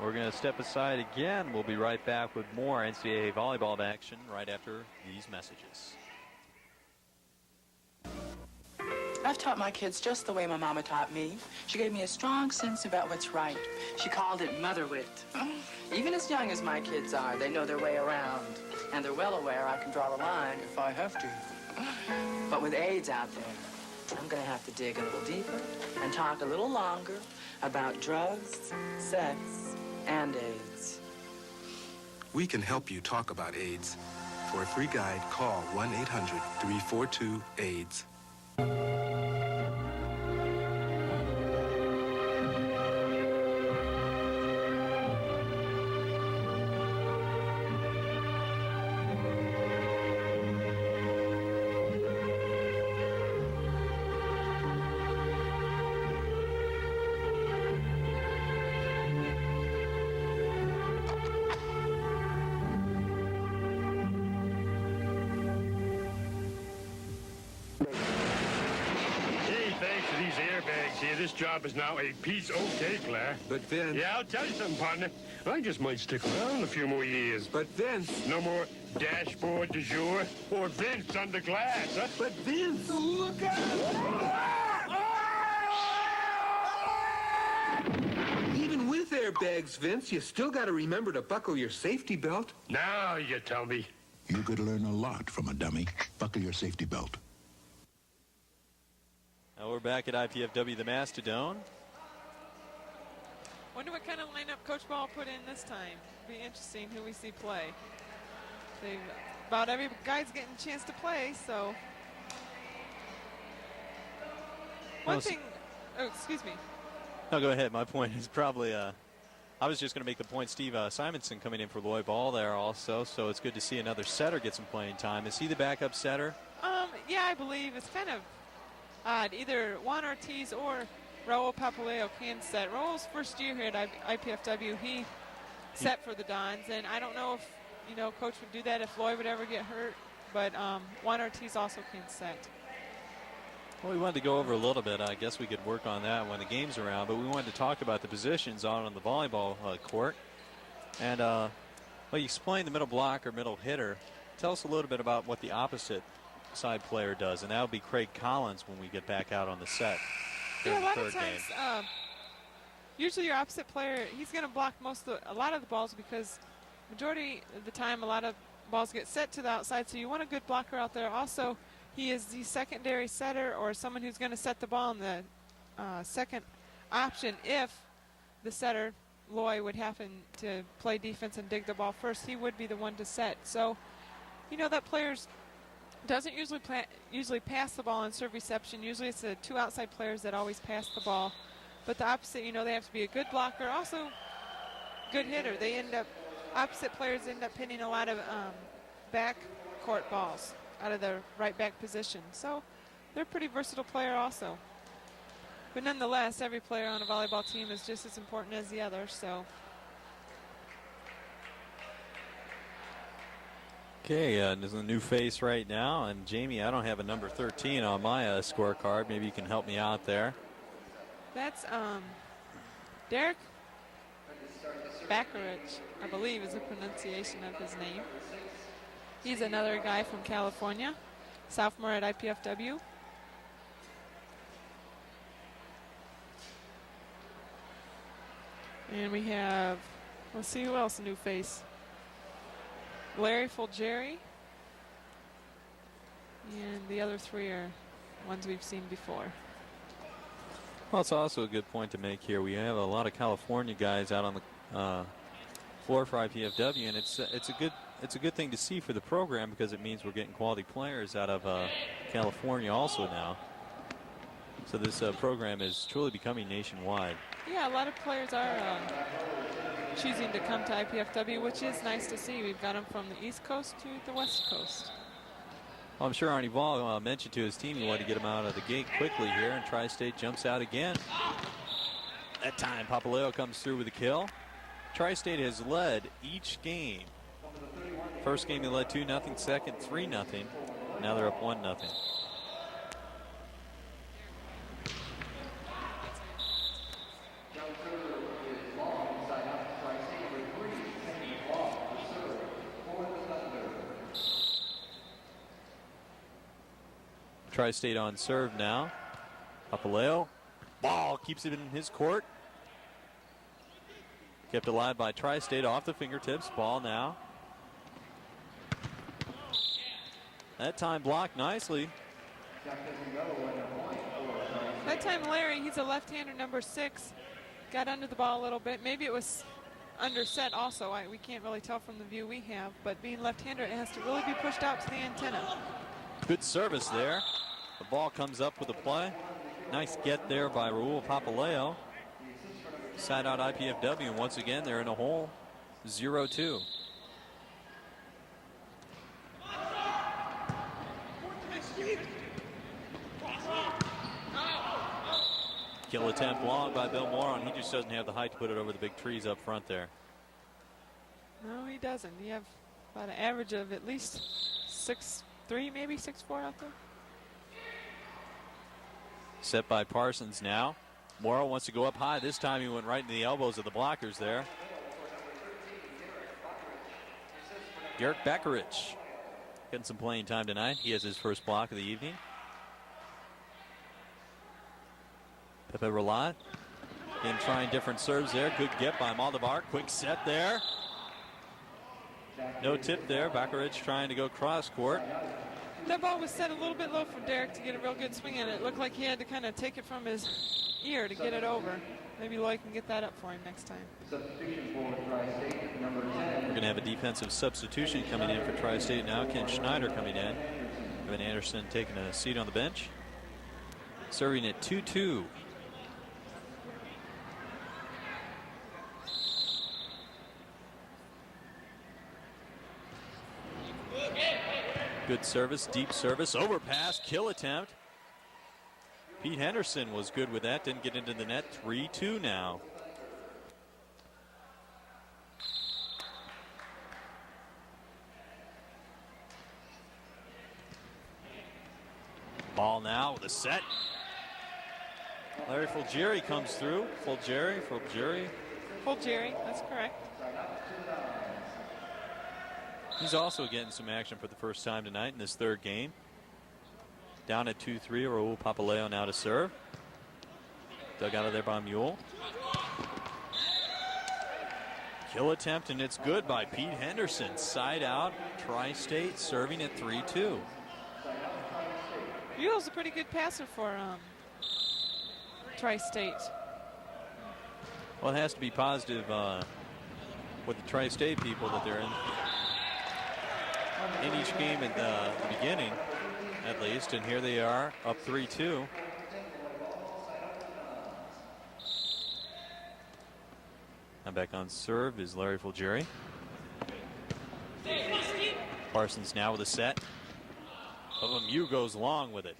We're going to step aside again. We'll be right back with more NCAA volleyball action right after these messages. I've taught my kids just the way my mama taught me. She gave me a strong sense about what's right. She called it motherwit. Even as young as my kids are, they know their way around. And they're well aware I can draw the line if I have to. But with AIDS out there, I'm going to have to dig a little deeper and talk a little longer about drugs, sex, and AIDS. We can help you talk about AIDS. For a free guide, call 1-800-342-AIDS. this job is now a piece okay, Claire. But Vince... Yeah, I'll tell you something, partner. I just might stick around a few more years. But Vince... No more dashboard du jour or Vince under glass, huh? But Vince... Look out! Even with airbags, Vince, you still got to remember to buckle your safety belt. Now you tell me. You could learn a lot from a dummy. Buckle your safety belt. Now we're back at IPFW, the Mastodon. Wonder what kind of lineup Coach Ball put in this time. Be interesting who we see play. About every guy's getting a chance to play, so. One thing, oh, excuse me. No, go ahead. My point is probably, I was just going to make the point, Steve Simonson coming in for Volleyball there also, so it's good to see another setter get some playing time. Is he the backup setter? Yeah, I believe it's kind of odd. Either Juan Ortiz or Raul Papaleo can set. Raul's first year here at IPFW, he set for the Dons, and I don't know if, you know, Coach would do that if Lloyd would ever get hurt, but Juan Ortiz also can set. Well, we wanted to go over a little bit. I guess we could work on that when the game's around, but we wanted to talk about the positions on the volleyball court. And, well, you explained the middle blocker, middle hitter. Tell us a little bit about what the opposite side player does, and that would be Craig Collins when we get back out on the set. Yeah, a lot of times, usually your opposite player, he's going to block a lot of the balls because majority of the time a lot of balls get set to the outside, so you want a good blocker out there. Also, he is the secondary setter or someone who's going to set the ball in the second option. If the setter, Loy, would happen to play defense and dig the ball first, he would be the one to set. So, you know, that players doesn't usually pass the ball in serve reception. Usually it's the two outside players that always pass the ball. But the opposite, you know, they have to be a good blocker, also good hitter. Opposite players end up hitting a lot of back court balls out of their right back position. So they're a pretty versatile player also. But nonetheless, every player on a volleyball team is just as important as the other, so. Okay, there's a new face right now, and Jamie, I don't have a number 13 on my scorecard. Maybe you can help me out there. That's Derek Bakarich, I believe is the pronunciation of his name. He's another guy from California, sophomore at IPFW. And we have, let's see who else, a new face. Larry Folgeri. And the other three are ones we've seen before. Well, it's also a good point to make here. We have a lot of California guys out on the floor for IPFW, and it's a good thing to see for the program because it means we're getting quality players out of California also now. So this program is truly becoming nationwide. Yeah, a lot of players are choosing to come to IPFW, which is nice to see. We've got them from the East Coast to the West Coast. Well, I'm sure Arnie Ball mentioned to his team he wanted to get him out of the gate quickly here, and Tri-State jumps out again. That time, Papaleo comes through with a kill. Tri-State has led each game. First game they led 2-0, second 3-0. Now they're up 1-0. Tri-State on serve now. Papaleo. Ball keeps it in his court. Kept alive by Tri-State off the fingertips. Ball now. That time blocked nicely. That time Larry, he's a left-hander, number 6, got under the ball a little bit. Maybe it was under set also. We can't really tell from the view we have, but being left-hander, it has to really be pushed out to the antenna. Good service there. The ball comes up with a play. Nice get there by Raul Papaleo. Side out IPFW, and once again they're in a hole. 0-2. Kill attempt long by Bill Moron. He just doesn't have the height to put it over the big trees up front there. No, he doesn't. You have about an average of at least 6'3", maybe 6'4" out there. Set by Parsons now. Morrow wants to go up high. This time he went right into the elbows of the blockers there. Garrett Bakarich getting some playing time tonight. He has his first block of the evening. Pepe Rolat again trying different serves there. Good get by Maldavar. Quick set there. No tip there. Bakarich trying to go cross court. That ball was set a little bit low for Derek to get a real good swing in it. It looked like he had to kind of take it from his ear to get it over. Maybe Lloyd can get that up for him next time. We're going to have a defensive substitution coming in for Tri-State now. Ken Schneider coming in. Evan Anderson taking a seat on the bench. Serving at 2-2. Good service, deep service, overpass, kill attempt. Pete Henderson was good with that, didn't get into the net. 3-2 now. Ball now with a set. Larry Fulgeri comes through. Fulgeri, that's correct. He's also getting some action for the first time tonight in this third game. Down at 2-3, Raul Papaleo now to serve. Dug out of there by Mule. Kill attempt, and it's good by Pete Henderson. Side out, Tri-State serving at 3-2. Mule's a pretty good passer for Tri-State. Well, it has to be positive with the Tri-State people that they're in each game at the beginning, at least, and here they are up 3-2. Now back on serve is Larry Fulgeri. Parsons now with a set. But Lemieux goes long with it.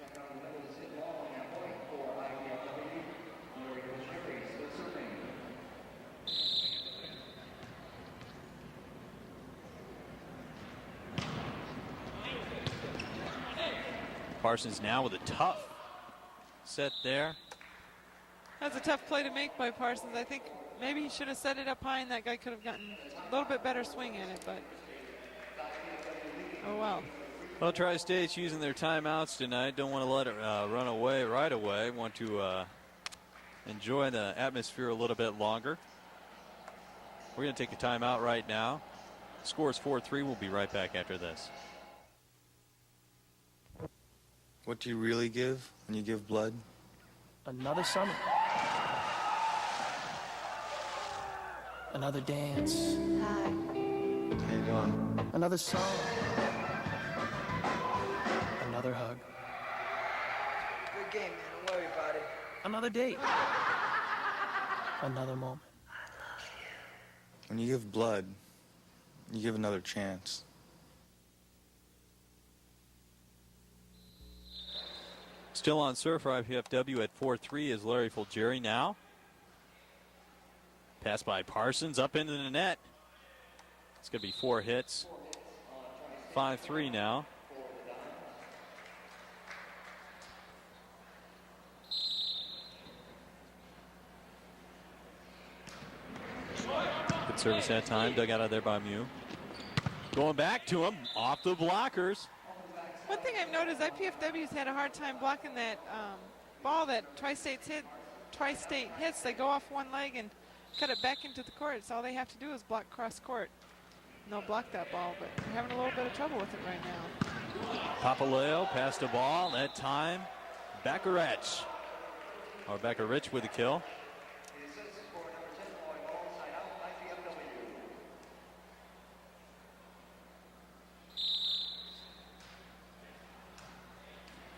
Parsons now with a tough set there. That's a tough play to make by Parsons. I think maybe he should have set it up high and that guy could have gotten a little bit better swing in it, but oh well. Well, Tri-State's using their timeouts tonight. Don't want to let it run away right away. Want to enjoy the atmosphere a little bit longer. We're going to take a timeout right now. Score's 4-3. We'll be right back after this. What do you really give when you give blood? Another summer. Another dance. How you doing? Another song. Another hug. Good game, man. Don't worry about it. Another date. Another moment. When you give blood, you give another chance. Still on serve for IPFW at 4-3 is Larry Fulgeri now. Pass by Parsons up into the net. It's going to be 4 hits. 5-3 now. Good service that time. Dug out of there by Mew. Going back to him. Off the blockers. One thing I've noticed, IPFW's had a hard time blocking that ball that Tri-State hits. They go off one leg and cut it back into the court. So all they have to do is block cross court. And they'll block that ball, but they're having a little bit of trouble with it right now. Papaleo passed the ball. That time, Bakarich. Or Bakarich with a kill.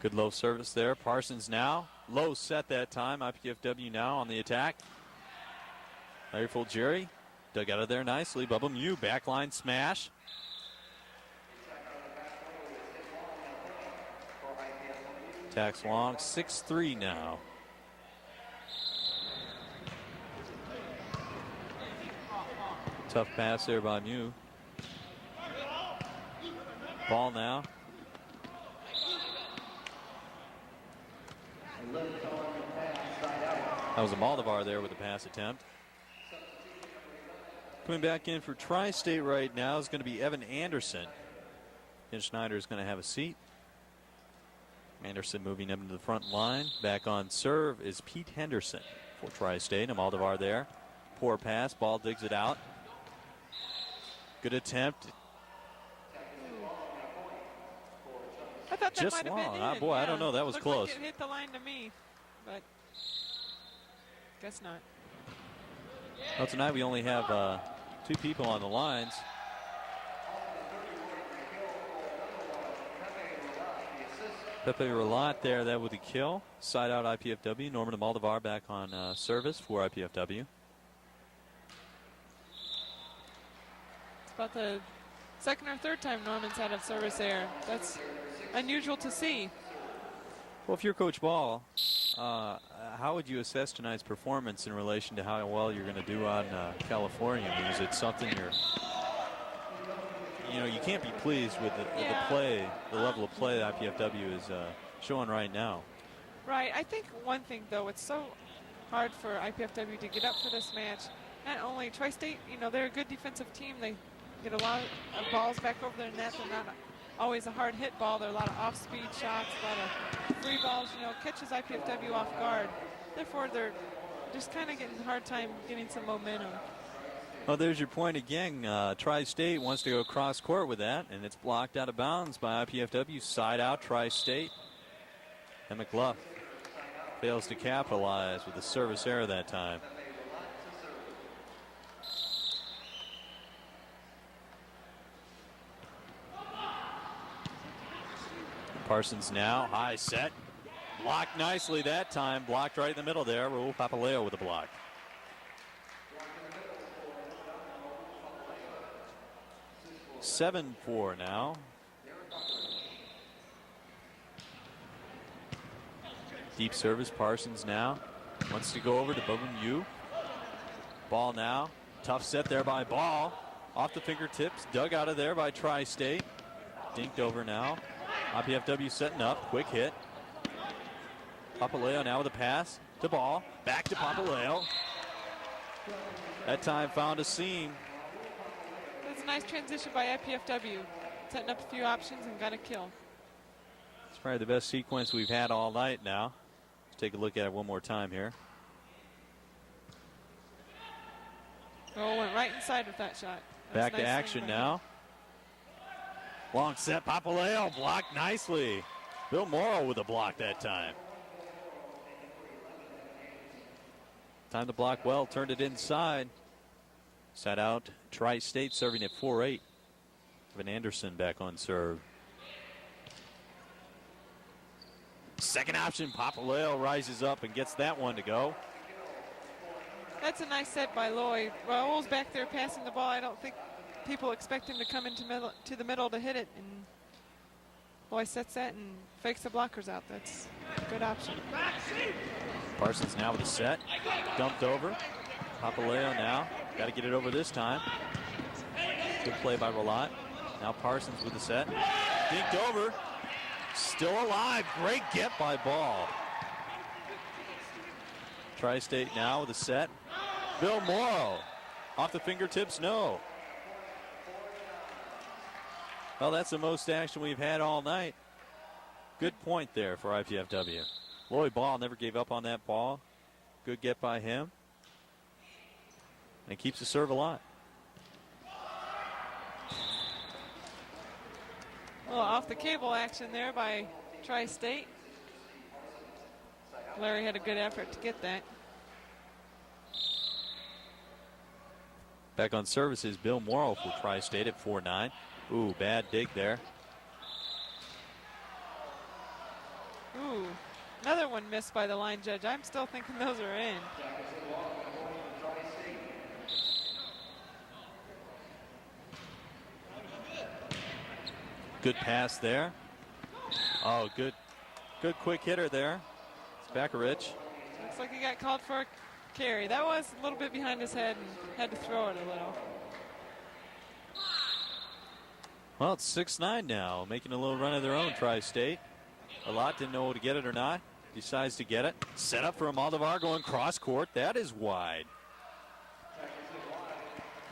Good low service there. Parsons now. Low set that time. IPFW now on the attack. Larry Fulgeri dug out of there nicely. Bubba Mew, backline smash. Attacks long. 6-3 now. Tough pass there by Mew. Ball now. That was a Moldavar there with a pass attempt. Coming back in for Tri-State right now is going to be Evan Anderson. Ken Schneider is going to have a seat. Anderson moving up into the front line. Back on serve is Pete Henderson for Tri-State. A Moldavar there. Poor pass. Ball digs it out. Good attempt. I thought that Just might have long. been in. Boy, I don't know. That was Looked close. Like it hit the line to me, but guess not. Well, tonight we only have 2 people on the lines. Pepe Relat there, that with a kill. Side out IPFW. Norman Moldavar back on service for IPFW. It's about the second or third time Norman's had a service error. That's unusual to see. Well, if you're Coach Ball, how would you assess tonight's performance in relation to how well you're going to do on California? I mean, is it something you can't be pleased with the play, the level of play that IPFW is showing right now. Right. I think one thing, though, it's so hard for IPFW to get up for this match. Not only Tri-State, they're a good defensive team. They get a lot of balls back over their net. They're not always a hard hit ball. There are a lot of off-speed shots, a lot of free balls, catches IPFW off guard. Therefore, they're just kind of getting a hard time getting some momentum. Well, there's your point again. Tri-State wants to go cross court with that, and it's blocked out of bounds by IPFW. Side out, Tri-State. And McLuff fails to capitalize with a service error that time. Parsons now, high set. Blocked nicely that time. Blocked right in the middle there. Raul Papaleo with a block. Seven 4 now. Deep service, Parsons now. Wants to go over to Bobum Yu. Ball now. Tough set there by Ball. Off the fingertips. Dug out of there by Tri-State. Dinked over now. IPFW setting up. Quick hit. Papaleo now with a pass to Ball. Back to Papaleo. That time found a seam. That's a nice transition by IPFW. Setting up a few options and got a kill. It's probably the best sequence we've had all night now. Let's take a look at it one more time here. Oh, went right inside with that shot. Back to action now. Long set, Papaleo blocked nicely. Bill Morrow with a block that time. Time to block well, turned it inside. Sat out, Tri-State serving at 4-8. Evan Anderson back on serve. Second option, Papaleo rises up and gets that one to go. That's a nice set by Lloyd. Raul's back there passing the ball. I don't think people expect him to come into the middle to hit it. And Lloyd sets that and fakes the blockers out. That's a good option. Parsons now with a set. Dumped over. Papaleo now. Got to get it over this time. Good play by Relat. Now Parsons with the set. Dinked over. Still alive. Great get by Ball. Tri-State now with a set. Bill Morrow. Off the fingertips, no. Well, that's the most action we've had all night. Good point there for IPFW. Lloyd Ball never gave up on that ball. Good get by him. And keeps the serve alive. Well, off the cable action there by Tri-State. Larry had a good effort to get that. Back on services, Bill Morrow for Tri-State at 4-9. Ooh, bad dig there. Ooh, another one missed by the line judge. I'm still thinking those are in. Good pass there. Oh, good quick hitter there. It's Bakarich. Looks like he got called for a carry. That was a little bit behind his head and had to throw it a little. Well, it's 6-9 now, making a little run of their own, Tri-State. A lot didn't know to get it or not. decides to get it. Set up for Almodovar going cross court. That is wide.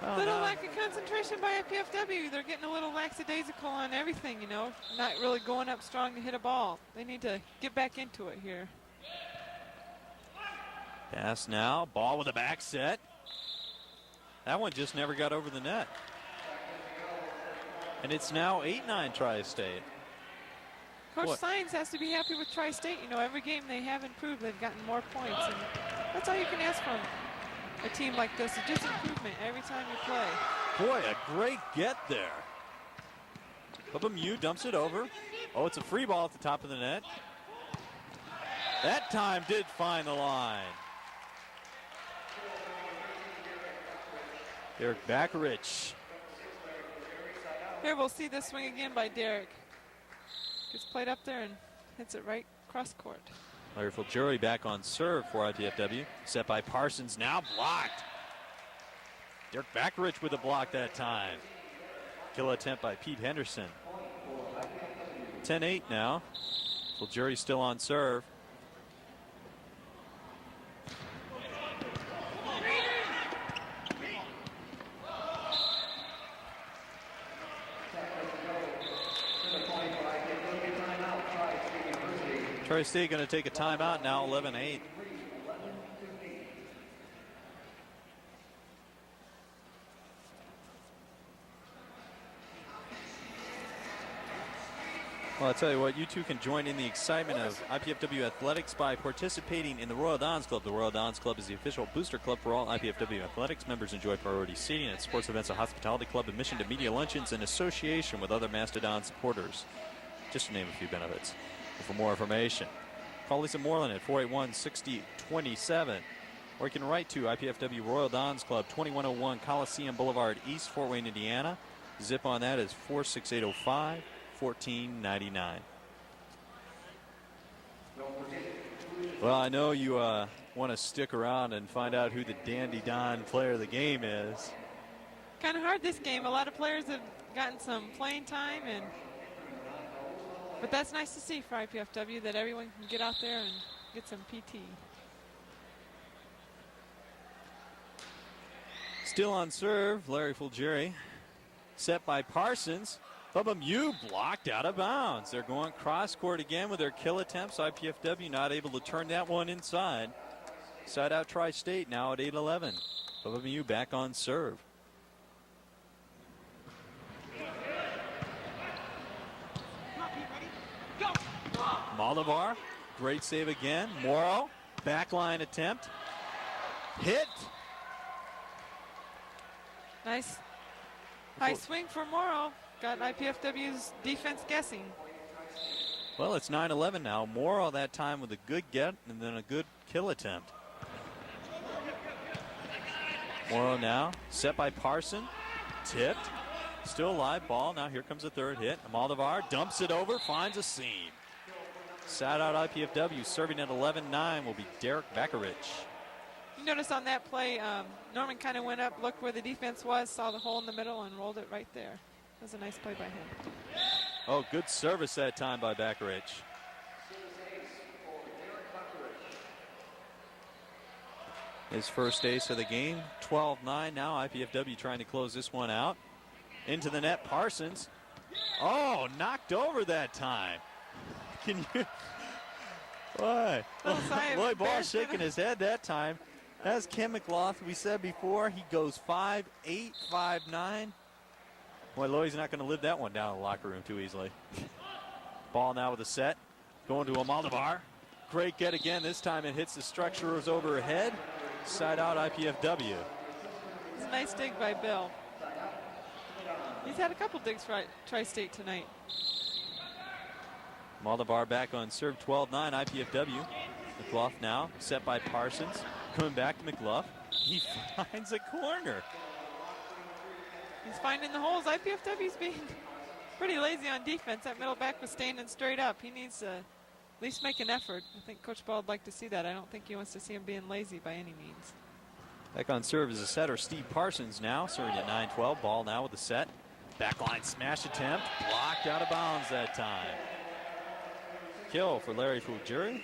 Oh, Little no. lack of concentration by IPFW. They're getting a little lackadaisical on everything, you know, not really going up strong to hit a ball. They need to get back into it here. Pass now. Ball with a back set. That one just never got over the net. And it's now 8-9 Tri-State. Coach Sines has to be happy with Tri-State. You know, every game they have improved. They've gotten more points. And that's all you can ask from a team like this. It's just improvement every time you play. Boy, a great get there. Mew dumps it over. Oh, it's a free ball at the top of the net. That time did find the line. Derek Backarich. Here we'll see this swing again by Derek. Gets played up there and hits it right cross court. Larry Fulgeri back on serve for IPFW. Set by Parsons, now blocked. Derek Backarich with a block that time. Kill attempt by Pete Henderson. 10-8 now. Fulgeri still on serve. Tri-State going to take a timeout now, 11-8. Well, I'll tell you what, you two can join in the excitement of IPFW athletics by participating in the Royal Dons Club. The Royal Dons Club is the official booster club for all IPFW athletics. Members enjoy priority seating at sports events, a hospitality club, admission to media luncheons, and association with other Mastodon supporters, just to name a few benefits. For more information, call Lisa Moreland at 481-6027, or you can write to IPFW Royal Dons Club, 2101 Coliseum Boulevard, East Fort Wayne, Indiana. Zip on that is 46805, 1499. Well, I know you want to stick around and find out who the Dandy Don player of the game is. Kind of hard this game. A lot of players have gotten some playing time, but that's nice to see for IPFW that everyone can get out there and get some PT. Still on serve, Larry Fulgeri. Set by Parsons. Bubba Mew blocked out of bounds. They're going cross court again with their kill attempts. IPFW not able to turn that one inside. Side out Tri-State now at 8-11. Bubba Mew back on serve. Almodovar, great save again. Morrow, backline attempt. Hit. Nice high swing for Morrow. Got IPFW's defense guessing. Well, it's 9-11 now. Morrow that time with a good get and then a good kill attempt. Morrow now, set by Parson. Tipped. Still alive. Ball. Now here comes a third hit. Almodovar dumps it over, finds a seam. Side out IPFW, serving at 11-9 will be Derek Backarich. You notice on that play, Norman kind of went up, looked where the defense was, saw the hole in the middle, and rolled it right there. That was a nice play by him. Oh, good service that time by Backarich. His first ace of the game, 12-9 now. IPFW trying to close this one out. Into the net, Parsons. Oh, knocked over that time. Can you? Why? Boy, Ball shaking his head that time. That's Ken McLaughlin. We said before, he goes 5'8", 5'9". Boy, Lloyd's not going to live that one down in the locker room too easily. Ball now with a set. Going to Almodovar. Great get again. This time it hits the structures overhead. Side out IPFW. It's a nice dig by Bill. He's had a couple digs for Tri-State tonight. Almodovar back on serve, 12-9 IPFW. McLaughlin now set by Parsons. Coming back to McLaughlin. He finds a corner. He's finding the holes. IPFW's being pretty lazy on defense. That middle back was standing straight up. He needs to at least make an effort. I think Coach Ball would like to see that. I don't think he wants to see him being lazy by any means. Back on serve is a setter, Steve Parsons now, serving at 9-12. Ball now with the set. Backline smash attempt. Blocked out of bounds that time. Kill for Larry Fulgeri.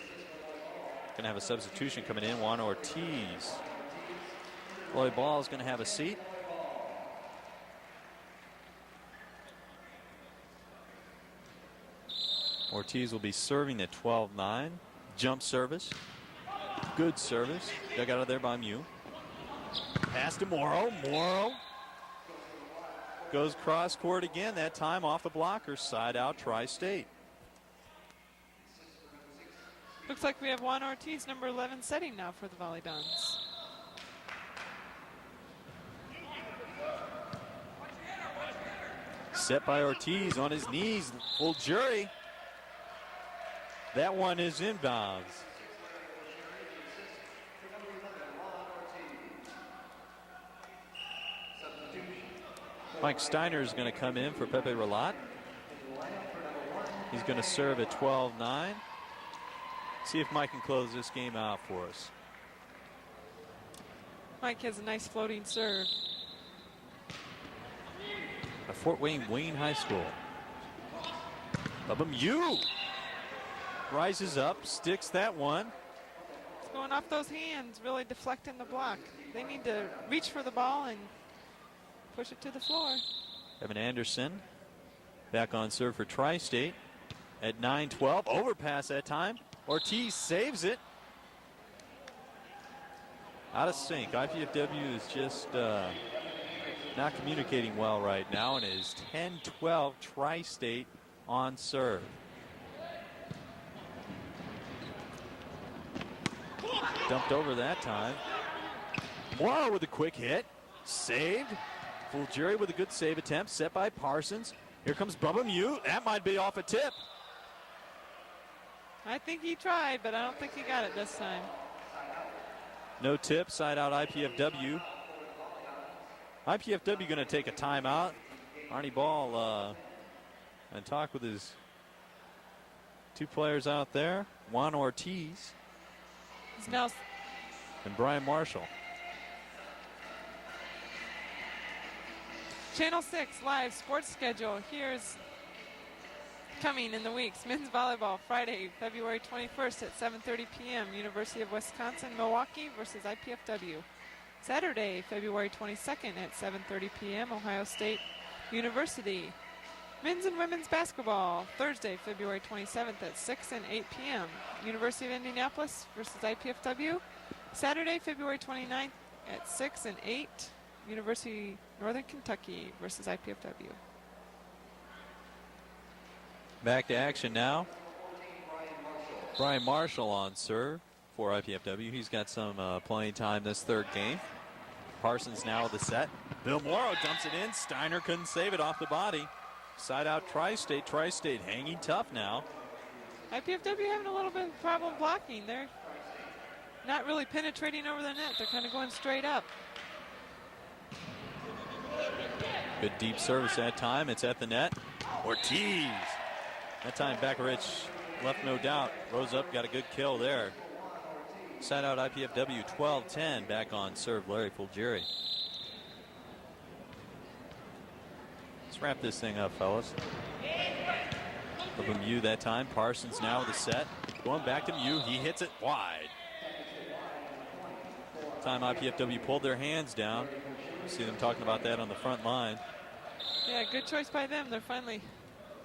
going to have a substitution coming in. Juan Ortiz. Lloyd Ball is going to have a seat. Ortiz will be serving at 12-9. Jump service. Good service. Dug out of there by Mew. Pass to Morrow. Morrow goes cross court again. That time off the blocker. Side out Tri-State. Looks like we have Juan Ortiz, number 11, setting now for the Volleyball. Set by Ortiz on his knees. Full jury. That one is inbounds. Mike Steiner is going to come in for Pepe Relat. He's going to serve at 12-9. See if Mike can close this game out for us. Mike has a nice floating serve. At Fort Wayne High School. Bubba Mew rises up, sticks that one. It's going off those hands, really deflecting the block. They need to reach for the ball and push it to the floor. Evan Anderson back on serve for Tri-State at 9-12. Overpass that time. Ortiz saves it. Out of sync. IPFW is just not communicating well right now, and it is 10-12 Tri-State on serve. Dumped over that time. Morrow with a quick hit. Saved. Fulgeri with a good save attempt, set by Parsons. Here comes Bubba Mew. That might be off a tip. I think he tried, but I don't think he got it this time. No tip, side out IPFW. IPFW going to take a timeout. Arnie Ball and talk with his two players out there. Juan Ortiz. He's now and Brian Marshall. Channel 6 live sports schedule. Here's coming in the weeks. Men's volleyball Friday, February 21st at 7:30 p.m. University of Wisconsin-Milwaukee versus IPFW. Saturday, February 22nd at 7:30 p.m. Ohio State University. Men's and women's basketball Thursday, February 27th at 6 and 8 p.m. University of Indianapolis versus IPFW. Saturday, February 29th at 6 and 8. University Northern Kentucky versus IPFW. Back to action now. Brian Marshall on serve for IPFW. He's got some playing time this third game. Parsons now with the set. Bill Morrow dumps it in. Steiner couldn't save it off the body. Side out Tri-State. Tri-State hanging tough now. IPFW having a little bit of problem blocking. They're not really penetrating over the net. They're kind of going straight up. Good deep service that time. It's at the net. Ortiz. That time Bakarich left no doubt. Rose up, got a good kill there. Side out IPFW 12-10. Back on serve Larry Fulgeri. Let's wrap this thing up, fellas. From Mew that time. Parsons now with the set. Going back to Mew. He hits it wide. Time IPFW pulled their hands down. See them talking about that on the front line. Yeah, good choice by them. They're finally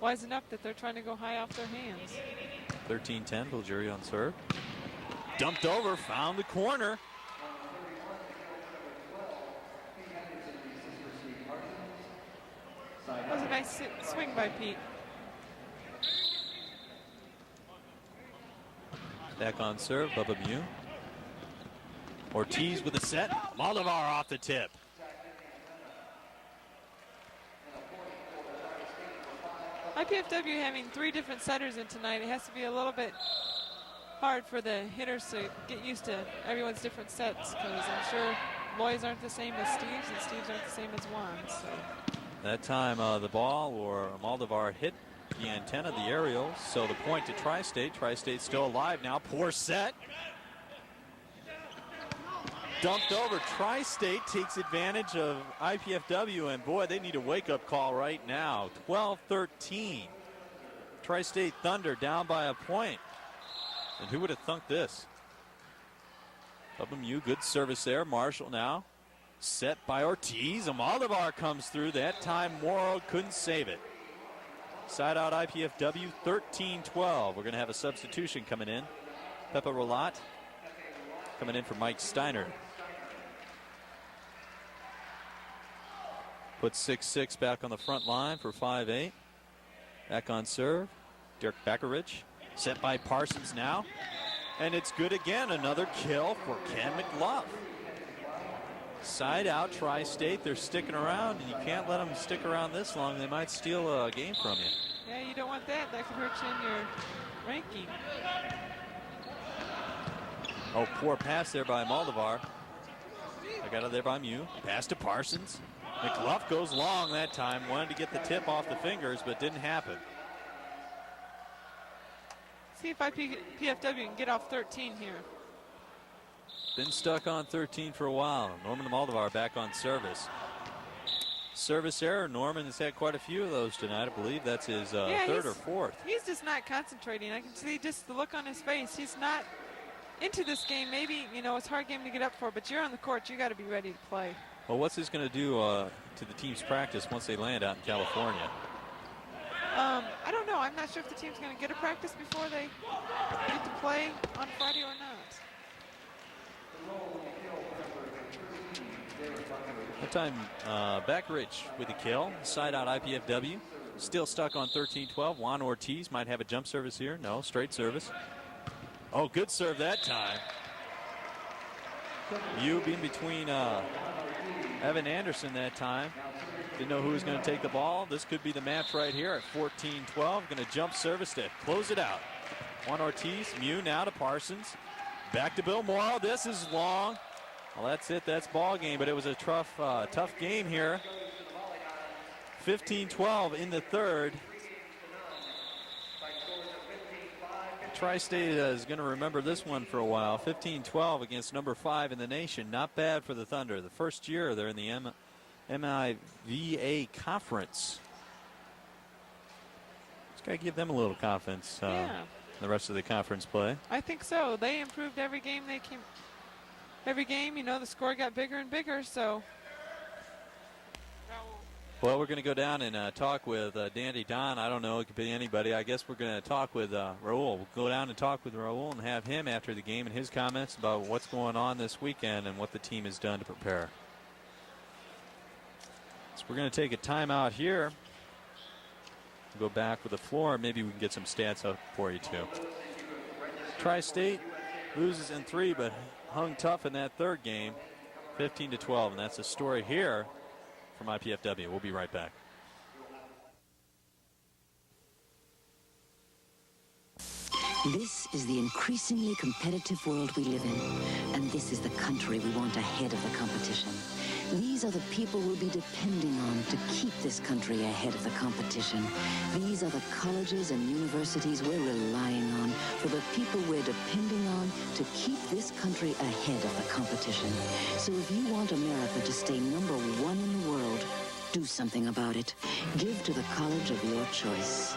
wising up that they're trying to go high off their hands. 13-10, Bulgari on serve. Dumped over, found the corner. That was a nice swing by Pete. Back on serve, Bubba Mew. Ortiz with a set. Moldovar off the tip. IPFW having three different setters in tonight. It has to be a little bit hard for the hitters to get used to everyone's different sets, because I'm sure Loy's aren't the same as Steve's and Steve's aren't the same as Juan's. So. That time the ball or Moldovar hit the antenna, the aerial, so the point to Tri-State. Tri-State's still alive now. Poor set. Dumped over. Tri-State takes advantage of IPFW, and boy, they need a wake-up call right now. 12-13. Tri-State Thunder down by a point. And who would have thunk this? WMU, good service there. Marshall now set by Ortiz. Almodovar comes through. That time Morrow couldn't save it. Side out IPFW, 13-12. We're going to have a substitution coming in. Pepe Rolat coming in for Mike Steiner. Put 6'6" back on the front line for 5'8". Back on serve, Dirk Bakarich. Set by Parsons now. And it's good again. Another kill for Ken McLuff. Side out, Tri-State. They're sticking around, and you can't let them stick around this long. They might steal a game from you. Yeah, you don't want that. That could hurt you in your ranking. Oh, poor pass there by Moldovar. I got it there by Mew. Pass to Parsons. McLuff goes long that time. Wanted to get the tip off the fingers, but didn't happen. See if IPFW can get off 13 here. Been stuck on 13 for a while. Norman Moldovar back on service. Service error. Norman has had quite a few of those tonight. I believe that's his third or fourth. He's just not concentrating. I can see just the look on his face. He's not into this game. Maybe, you know, it's a hard game to get up for, but you're on the court. You got to be ready to play. Well, what's this going to do to the team's practice once they land out in California? I don't know. I'm not sure if the team's going to get a practice before they get to play on Friday or not. That time, Bakarich with the kill. Side out IPFW. Still stuck on 13-12. Juan Ortiz might have a jump service here. No, straight service. Oh, good serve that time. You being between Evan Anderson that time. Didn't know who was going to take the ball. This could be the match right here at 14-12. Going to jump service to close it out. Juan Ortiz, Mew now to Parsons. Back to Bill Morrow. This is long. Well, that's it. That's ball game, but it was a tough game here. 15-12 in the third. Tri-State is going to remember this one for a while. 15-12 against number 5 in the nation. Not bad for the Thunder. The first year they're in the MIVA conference. Just got to give them a little confidence. The rest of the conference play. I think so. They improved every game they came. Every game, you know, the score got bigger and bigger, so. Well, we're going to go down and talk with Dandy Don. I don't know, it could be anybody. I guess we're going to talk with Raul. We'll go down and talk with Raul and have him after the game and his comments about what's going on this weekend and what the team has done to prepare. So we're going to take a timeout here. We'll go back with the floor. Maybe we can get some stats up for you, too. Tri-State loses in 3, but hung tough in that third game, 15-12, and that's the story here from IPFW. We'll be right back. This is the increasingly competitive world we live in, and this is the country we want ahead of the competition. These are the people we'll be depending on to keep this country ahead of the competition. These are the colleges and universities we're relying on for the people we're depending on to keep this country ahead of the competition. So if you want America to stay number 1 in the world, do something about it. Give to the college of your choice.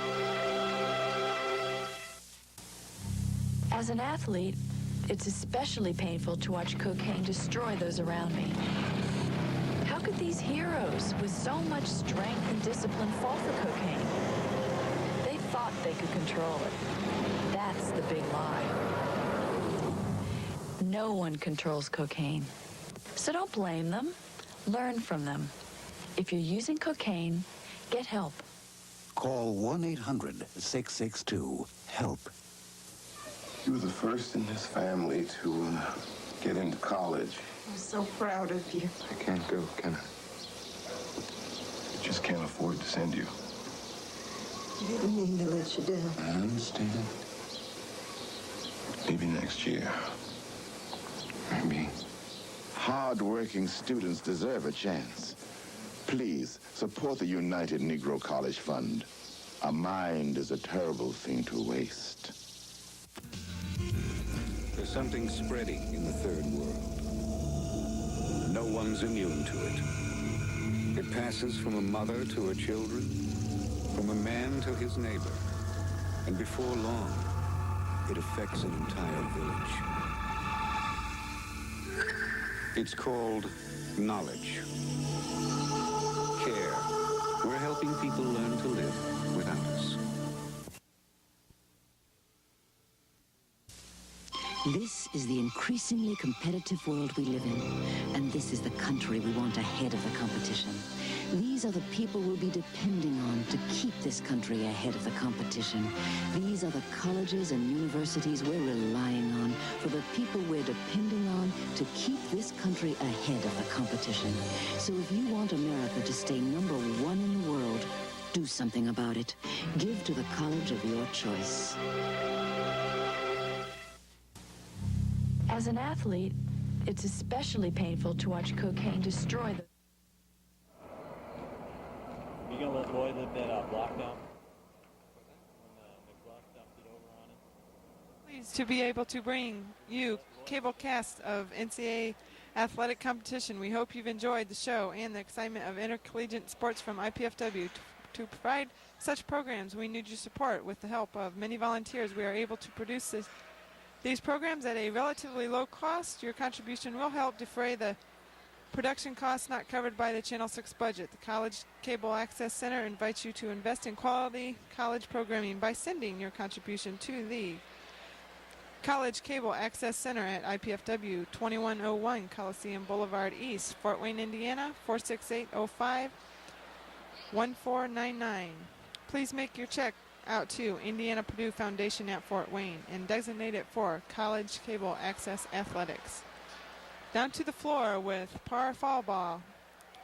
As an athlete, it's especially painful to watch cocaine destroy those around me. How could these heroes with so much strength and discipline fall for cocaine? They thought they could control it. That's the big lie. No one controls cocaine. So don't blame them. Learn from them. If you're using cocaine, get help. Call 1-800-662-HELP. You were the first in this family to get into college. I'm so proud of you. I can't go, can I? I just can't afford to send you. I didn't mean to let you down. I understand. Maybe next year. Maybe. Hard-working students deserve a chance. Please, support the United Negro College Fund. A mind is a terrible thing to waste. There's something spreading in the third world. No one's immune to it. It passes from a mother to her children, from a man to his neighbor, and before long, it affects an entire village. It's called knowledge. Care. We're helping people learn to live without us. This is the increasingly competitive world we live in, and this is the country we want ahead of the competition. These are the people we'll be depending on to keep this country ahead of the competition. These are the colleges and universities we're relying on for the people we're depending on to keep this country ahead of the competition. So if you want America to stay #1 in the world, do something about it. Give to the college of your choice. As an athlete, it's especially painful to watch cocaine destroy the... You gonna let Lloyd live that block down? Pleased to be able to bring you cable cast of NCAA athletic competition. We hope you've enjoyed the show and the excitement of intercollegiate sports from IPFW. To provide such programs, we need your support. With the help of many volunteers, we are able to produce these programs at a relatively low cost. Your contribution will help defray the production costs not covered by the Channel 6 budget. The College Cable Access Center invites you to invest in quality college programming by sending your contribution to the College Cable Access Center at IPFW 2101 Coliseum Boulevard East, Fort Wayne, Indiana 46805 1499. Please make your check out to Indiana Purdue Foundation at Fort Wayne and designate it for College Cable Access Athletics. Down to the floor with par fall ball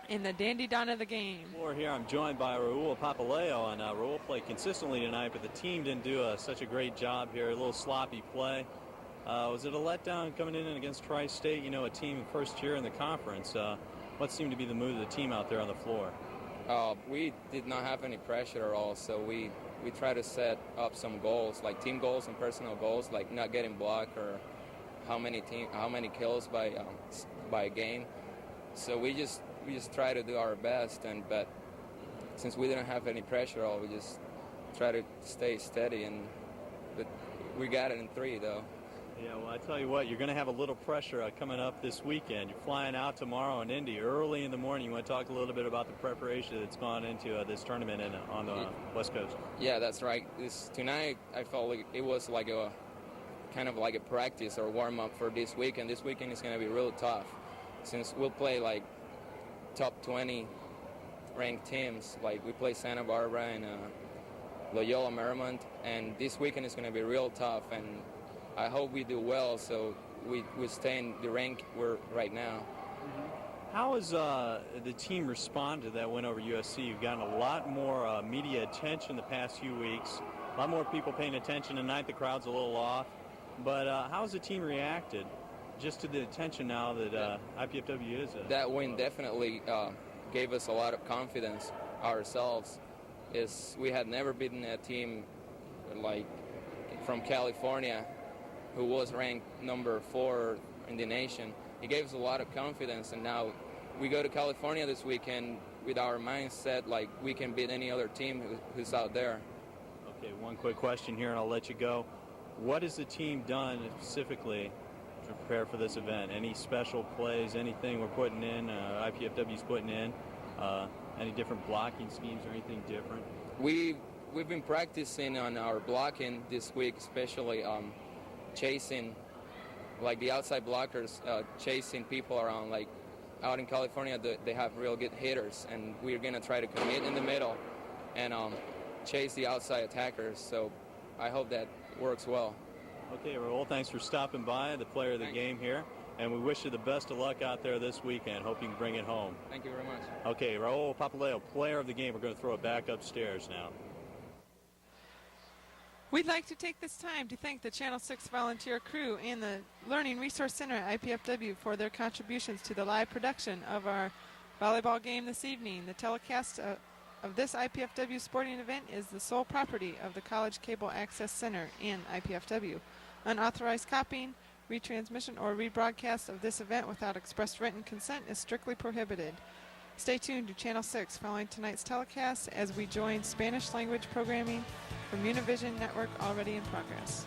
in the dandy dawn of the game. Here I'm joined by Raul Papaleo, and Raul played consistently tonight, but the team didn't do such a great job here. A little sloppy play. Was it a letdown coming in against Tri-State? You know, a team first year in the conference. What seemed to be the mood of the team out there on the floor? We did not have any pressure at all, so we try to set up some goals, like team goals and personal goals, like not getting blocked or how many kills by a game. So we just try to do our best, but since we didn't have any pressure at all, we just try to stay steady, but we got it in 3 though. Yeah, well, I tell you what, you're going to have a little pressure coming up this weekend. You're flying out tomorrow in Indy early in the morning. You want to talk a little bit about the preparation that's gone into this tournament on the West Coast? Yeah, that's right. Tonight, I felt like it was like a kind of like a practice or warm-up for this weekend. This weekend is going to be real tough since we'll play like top 20 ranked teams. Like we play Santa Barbara and Loyola Marymount, and this weekend is going to be real tough, and I hope we do well so we stay in the rank we're right now. How has the team responded to that win over USC? You've gotten a lot more media attention the past few weeks. A lot more people paying attention tonight. The crowd's a little off. But how has the team reacted just to the attention now that IPFW is? That win definitely gave us a lot of confidence ourselves. We had never beaten a team like from California who was ranked number 4 in the nation. It gave us a lot of confidence, and now we go to California this weekend with our mindset like we can beat any other team who's out there. Okay, one quick question here and I'll let you go. What has the team done specifically to prepare for this event? Any special plays, anything we're putting in, IPFW's putting in, any different blocking schemes or anything different? We've been practicing on our blocking this week, especially chasing, like the outside blockers, chasing people around. Like out in California, they have real good hitters, and we're going to try to commit in the middle and chase the outside attackers. So I hope that works well. Okay, Raul, thanks for stopping by, the player of the game here, and we wish you the best of luck out there this weekend. Hope you can bring it home. Thank you very much. Okay, Raul Papaleo, player of the game. We're going to throw it back upstairs now. We'd like to take this time to thank the Channel 6 volunteer crew and the Learning Resource Center at IPFW for their contributions to the live production of our volleyball game this evening. The telecast of this IPFW sporting event is the sole property of the College Cable Access Center and IPFW. Unauthorized copying, retransmission, or rebroadcast of this event without express written consent is strictly prohibited. Stay tuned to Channel 6 following tonight's telecast as we join Spanish language programming from Univision Network already in progress.